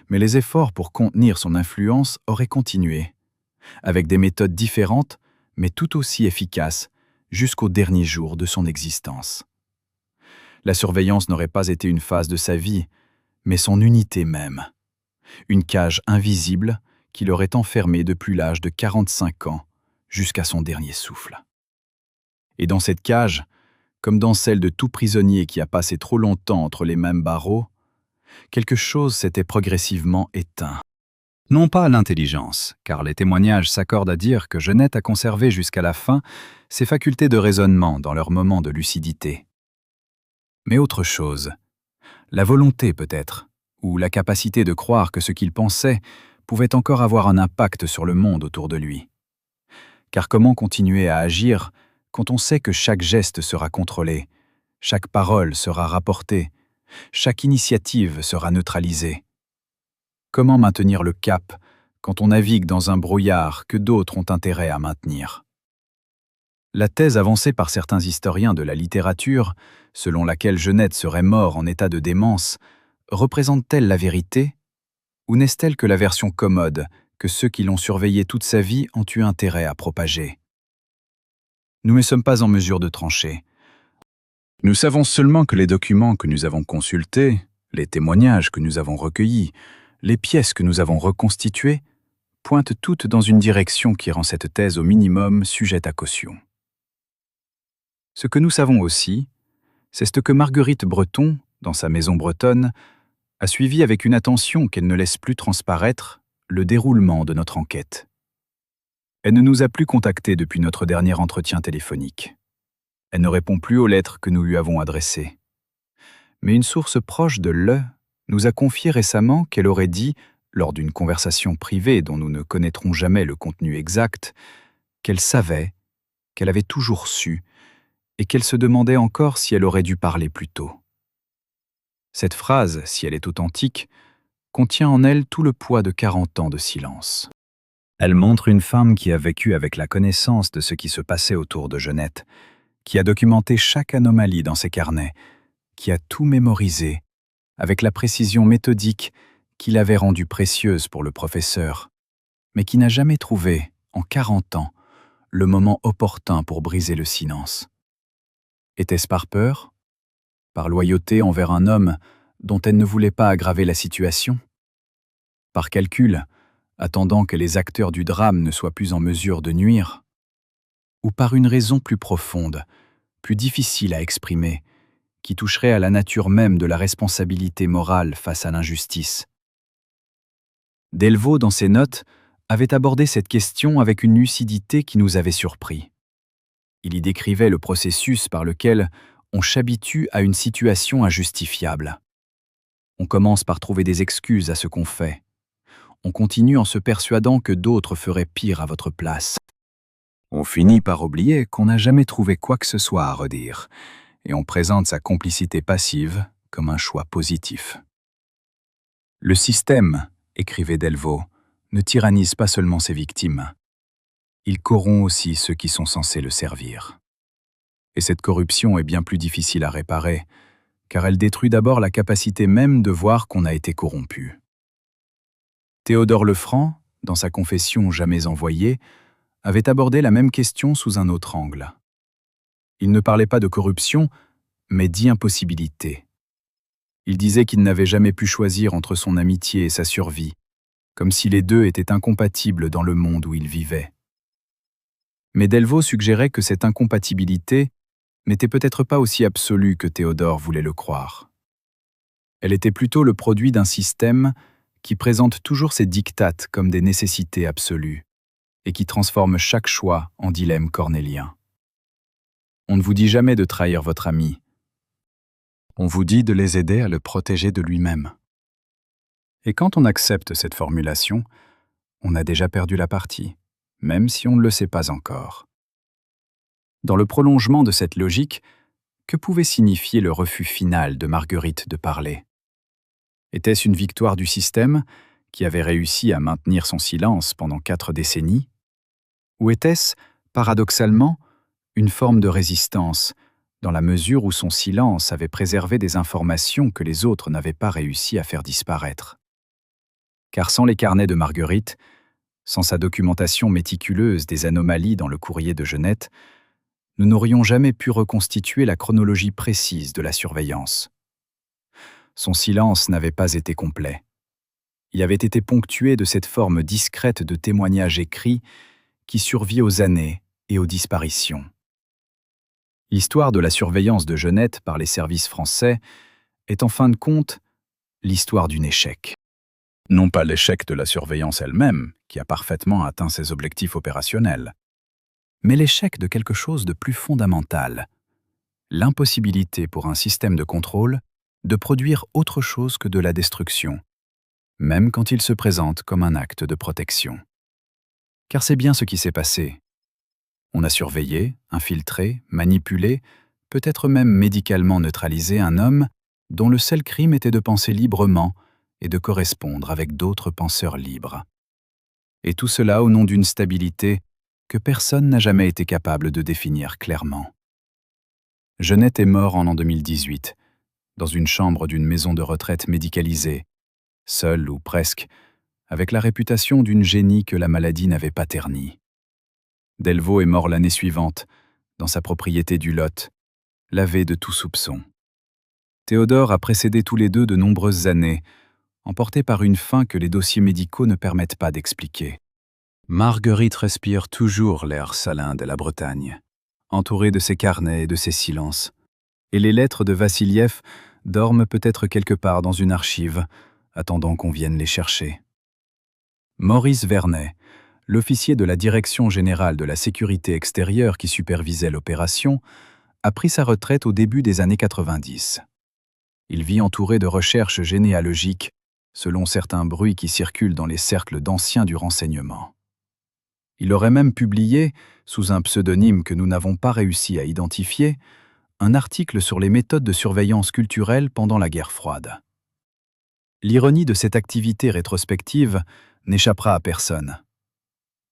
S1: mais les efforts pour contenir son influence auraient continué, avec des méthodes différentes, mais tout aussi efficaces, jusqu'au dernier jour de son existence. La surveillance n'aurait pas été une phase de sa vie, mais son unité même. Une cage invisible qui l'aurait enfermé depuis l'âge de 45 ans jusqu'à son dernier souffle. Et dans cette cage, comme dans celle de tout prisonnier qui a passé trop longtemps entre les mêmes barreaux, quelque chose s'était progressivement éteint. Non pas l'intelligence, car les témoignages s'accordent à dire que Jeannette a conservé jusqu'à la fin ses facultés de raisonnement dans leurs moments de lucidité. Mais autre chose, la volonté peut-être, ou la capacité de croire que ce qu'il pensait pouvait encore avoir un impact sur le monde autour de lui. Car comment continuer à agir quand on sait que chaque geste sera contrôlé, chaque parole sera rapportée, chaque initiative sera neutralisée? Comment maintenir le cap quand on navigue dans un brouillard que d'autres ont intérêt à maintenir? La thèse avancée par certains historiens de la littérature, selon laquelle Jeannette serait mort en état de démence, représente-t-elle la vérité? Ou n'est-elle que la version commode que ceux qui l'ont surveillée toute sa vie ont eu intérêt à propager? Nous ne sommes pas en mesure de trancher. Nous savons seulement que les documents que nous avons consultés, les témoignages que nous avons recueillis, les pièces que nous avons reconstituées, pointent toutes dans une direction qui rend cette thèse au minimum sujette à caution. Ce que nous savons aussi, c'est ce que Marguerite Breton, dans sa maison bretonne, a suivi avec une attention qu'elle ne laisse plus transparaître le déroulement de notre enquête. Elle ne nous a plus contactés depuis notre dernier entretien téléphonique. Elle ne répond plus aux lettres que nous lui avons adressées. Mais une source proche de l'E nous a confié récemment qu'elle aurait dit, lors d'une conversation privée dont nous ne connaîtrons jamais le contenu exact, qu'elle savait, qu'elle avait toujours su, et qu'elle se demandait encore si elle aurait dû parler plus tôt. Cette phrase, si elle est authentique, contient en elle tout le poids de 40 ans de silence. Elle montre une femme qui a vécu avec la connaissance de ce qui se passait autour de Jeannette, qui a documenté chaque anomalie dans ses carnets, qui a tout mémorisé, avec la précision méthodique qui l'avait rendue précieuse pour le professeur, mais qui n'a jamais trouvé, en 40 ans, le moment opportun pour briser le silence. Était-ce par peur? Par loyauté envers un homme dont elle ne voulait pas aggraver la situation? Par calcul, attendant que les acteurs du drame ne soient plus en mesure de nuire? Ou par une raison plus profonde, plus difficile à exprimer, qui toucherait à la nature même de la responsabilité morale face à l'injustice? Delvaux, dans ses notes, avait abordé cette question avec une lucidité qui nous avait surpris. Il y décrivait le processus par lequel, on s'habitue à une situation injustifiable. On commence par trouver des excuses à ce qu'on fait. On continue en se persuadant que d'autres feraient pire à votre place. On finit par oublier qu'on n'a jamais trouvé quoi que ce soit à redire, et on présente sa complicité passive comme un choix positif. Le système, écrivait Delvaux, ne tyrannise pas seulement ses victimes. Il corrompt aussi ceux qui sont censés le servir. Et cette corruption est bien plus difficile à réparer, car elle détruit d'abord la capacité même de voir qu'on a été corrompu. Théodore Lefranc, dans sa confession jamais envoyée, avait abordé la même question sous un autre angle. Il ne parlait pas de corruption, mais d'impossibilité. Il disait qu'il n'avait jamais pu choisir entre son amitié et sa survie, comme si les deux étaient incompatibles dans le monde où il vivait. Mais Delvaux suggérait que cette incompatibilité n'était peut-être pas aussi absolue que Théodore voulait le croire. Elle était plutôt le produit d'un système qui présente toujours ses dictates comme des nécessités absolues et qui transforme chaque choix en dilemme cornélien. On ne vous dit jamais de trahir votre ami. On vous dit de les aider à le protéger de lui-même. Et quand on accepte cette formulation, on a déjà perdu la partie, même si on ne le sait pas encore. Dans le prolongement de cette logique, que pouvait signifier le refus final de Marguerite de parler? Était-ce une victoire du système, qui avait réussi à maintenir son silence pendant 4 décennies? Ou était-ce, paradoxalement, une forme de résistance, dans la mesure où son silence avait préservé des informations que les autres n'avaient pas réussi à faire disparaître? Car sans les carnets de Marguerite, sans sa documentation méticuleuse des anomalies dans le courrier de Genette, nous n'aurions jamais pu reconstituer la chronologie précise de la surveillance. Son silence n'avait pas été complet. Il avait été ponctué de cette forme discrète de témoignage écrit qui survit aux années et aux disparitions. L'histoire de la surveillance de Genette par les services français est en fin de compte l'histoire d'un échec. Non pas l'échec de la surveillance elle-même, qui a parfaitement atteint ses objectifs opérationnels, mais l'échec de quelque chose de plus fondamental, l'impossibilité pour un système de contrôle de produire autre chose que de la destruction, même quand il se présente comme un acte de protection. Car c'est bien ce qui s'est passé. On a surveillé, infiltré, manipulé, peut-être même médicalement neutralisé un homme dont le seul crime était de penser librement et de correspondre avec d'autres penseurs libres. Et tout cela au nom d'une stabilité que personne n'a jamais été capable de définir clairement. Genette est mort en l'an 2018, dans une chambre d'une maison de retraite médicalisée, seule ou presque, avec la réputation d'une génie que la maladie n'avait pas ternie. Delvaux est mort l'année suivante, dans sa propriété du Lot, lavé de tout soupçon. Théodore a précédé tous les deux de nombreuses années, emporté par une faim que les dossiers médicaux ne permettent pas d'expliquer. Marguerite respire toujours l'air salin de la Bretagne, entourée de ses carnets et de ses silences. Et les lettres de Vassiliev dorment peut-être quelque part dans une archive, attendant qu'on vienne les chercher. Maurice Vernet, l'officier de la Direction générale de la sécurité extérieure qui supervisait l'opération, a pris sa retraite au début des années 90. Il vit entouré de recherches généalogiques, selon certains bruits qui circulent dans les cercles d'anciens du renseignement. Il aurait même publié, sous un pseudonyme que nous n'avons pas réussi à identifier, un article sur les méthodes de surveillance culturelle pendant la guerre froide. L'ironie de cette activité rétrospective n'échappera à personne.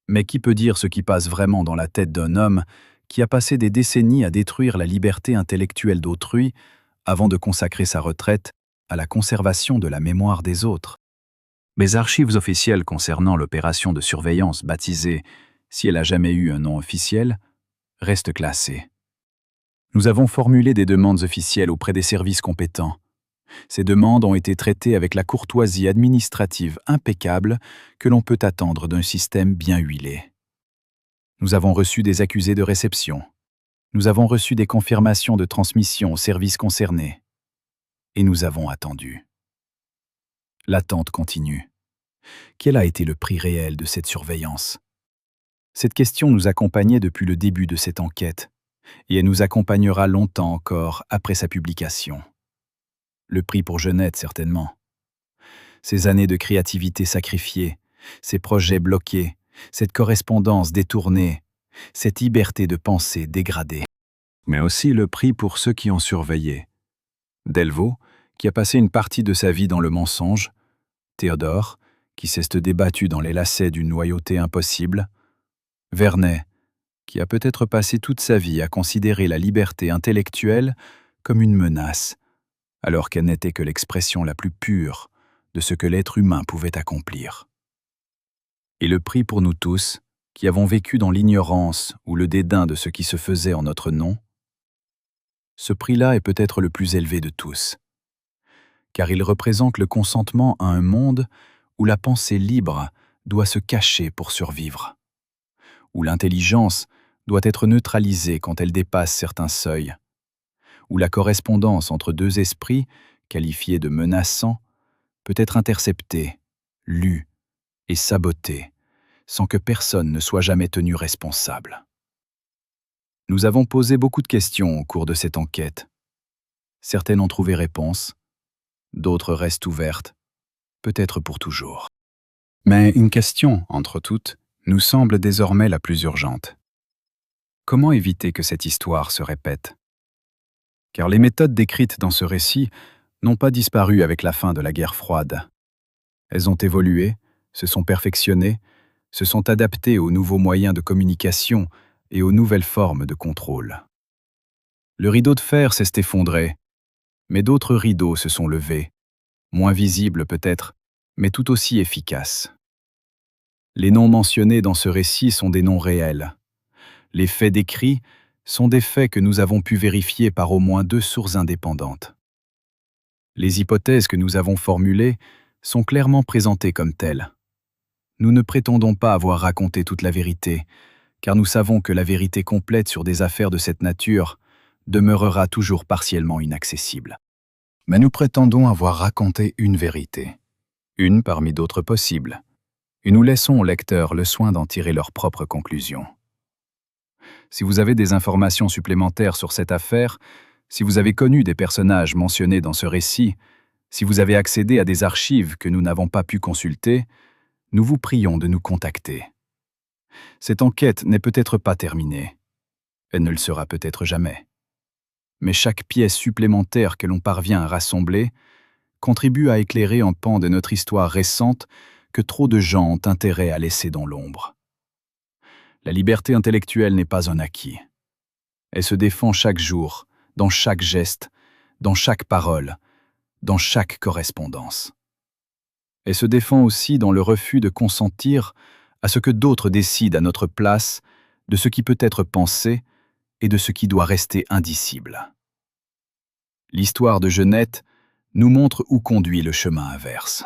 S1: Mais qui peut dire ce qui passe vraiment dans la tête d'un homme qui a passé des décennies à détruire la liberté intellectuelle d'autrui avant de consacrer sa retraite à la conservation de la mémoire des autres? Les archives officielles concernant l'opération de surveillance baptisée, si elle n'a jamais eu un nom officiel, restent classées. Nous avons formulé des demandes officielles auprès des services compétents. Ces demandes ont été traitées avec la courtoisie administrative impeccable que l'on peut attendre d'un système bien huilé. Nous avons reçu des accusés de réception. Nous avons reçu des confirmations de transmission aux services concernés. Et nous avons attendu. L'attente continue. Quel a été le prix réel de cette surveillance? Cette question nous accompagnait depuis le début de cette enquête, et elle nous accompagnera longtemps encore après sa publication. Le prix pour Genette, certainement. Ces années de créativité sacrifiées, ces projets bloqués, cette correspondance détournée, cette liberté de pensée dégradée. Mais aussi le prix pour ceux qui ont surveillé. Delvaux, qui a passé une partie de sa vie dans le mensonge, Théodore, qui s'est débattu dans les lacets d'une loyauté impossible, Vernet, qui a peut-être passé toute sa vie à considérer la liberté intellectuelle comme une menace, alors qu'elle n'était que l'expression la plus pure de ce que l'être humain pouvait accomplir. Et le prix pour nous tous, qui avons vécu dans l'ignorance ou le dédain de ce qui se faisait en notre nom, ce prix-là est peut-être le plus élevé de tous, car il représente le consentement à un monde où la pensée libre doit se cacher pour survivre, où l'intelligence doit être neutralisée quand elle dépasse certains seuils, où la correspondance entre deux esprits, qualifiés de menaçants, peut être interceptée, lue et sabotée, sans que personne ne soit jamais tenu responsable. Nous avons posé beaucoup de questions au cours de cette enquête. Certaines ont trouvé réponse, d'autres restent ouvertes, peut-être pour toujours. Mais une question, entre toutes, nous semble désormais la plus urgente. Comment éviter que cette histoire se répète? Car les méthodes décrites dans ce récit n'ont pas disparu avec la fin de la guerre froide. Elles ont évolué, se sont perfectionnées, se sont adaptées aux nouveaux moyens de communication et aux nouvelles formes de contrôle. Le rideau de fer s'est effondré, mais d'autres rideaux se sont levés, moins visibles peut-être, mais tout aussi efficaces. Les noms mentionnés dans ce récit sont des noms réels. Les faits décrits sont des faits que nous avons pu vérifier par au moins 2 sources indépendantes. Les hypothèses que nous avons formulées sont clairement présentées comme telles. Nous ne prétendons pas avoir raconté toute la vérité, car nous savons que la vérité complète sur des affaires de cette nature demeurera toujours partiellement inaccessible. Mais nous prétendons avoir raconté une vérité, une parmi d'autres possibles, et nous laissons aux lecteurs le soin d'en tirer leurs propres conclusions. Si vous avez des informations supplémentaires sur cette affaire, si vous avez connu des personnages mentionnés dans ce récit, si vous avez accédé à des archives que nous n'avons pas pu consulter, nous vous prions de nous contacter. Cette enquête n'est peut-être pas terminée. Elle ne le sera peut-être jamais. Mais chaque pièce supplémentaire que l'on parvient à rassembler contribue à éclairer un pan de notre histoire récente que trop de gens ont intérêt à laisser dans l'ombre. La liberté intellectuelle n'est pas un acquis. Elle se défend chaque jour, dans chaque geste, dans chaque parole, dans chaque correspondance. Elle se défend aussi dans le refus de consentir à ce que d'autres décident à notre place de ce qui peut être pensé et de ce qui doit rester indicible. L'histoire de Genette nous montre où conduit le chemin inverse.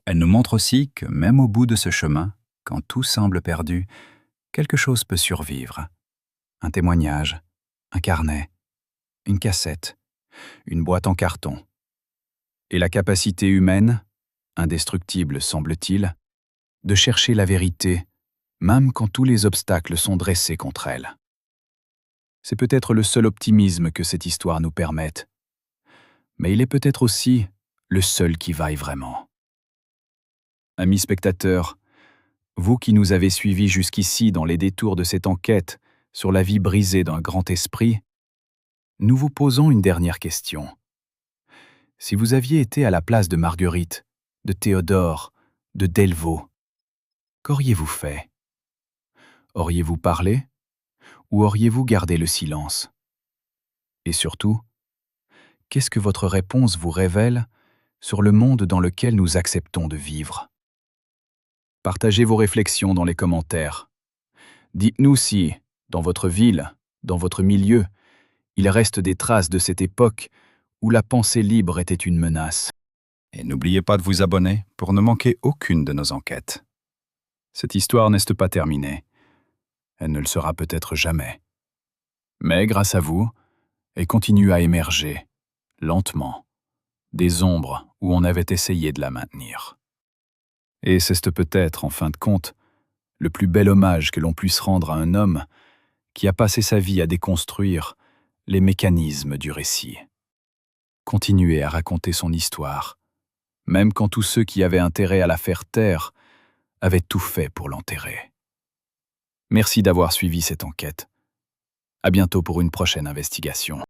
S1: Elle nous montre aussi que même au bout de ce chemin, quand tout semble perdu, quelque chose peut survivre. Un témoignage, un carnet, une cassette, une boîte en carton. Et la capacité humaine, indestructible semble-t-il, de chercher la vérité, même quand tous les obstacles sont dressés contre elle. C'est peut-être le seul optimisme que cette histoire nous permette, mais il est peut-être aussi le seul qui vaille vraiment. Amis spectateurs, vous qui nous avez suivis jusqu'ici dans les détours de cette enquête sur la vie brisée d'un grand esprit, nous vous posons une dernière question. Si vous aviez été à la place de Marguerite, de Théodore, de Delvaux, qu'auriez-vous fait? Auriez-vous parlé ou auriez-vous gardé le silence? Et surtout, qu'est-ce que votre réponse vous révèle sur le monde dans lequel nous acceptons de vivre? Partagez vos réflexions dans les commentaires. Dites-nous si, dans votre ville, dans votre milieu, il reste des traces de cette époque où la pensée libre était une menace. Et n'oubliez pas de vous abonner pour ne manquer aucune de nos enquêtes. Cette histoire n'est pas terminée. Elle ne le sera peut-être jamais. Mais grâce à vous, elle continue à émerger, lentement, des ombres où on avait essayé de la maintenir. Et c'est peut-être, en fin de compte, le plus bel hommage que l'on puisse rendre à un homme qui a passé sa vie à déconstruire les mécanismes du récit. Continuer à raconter son histoire, même quand tous ceux qui avaient intérêt à la faire taire avaient tout fait pour l'enterrer. Merci d'avoir suivi cette enquête. À bientôt pour une prochaine investigation.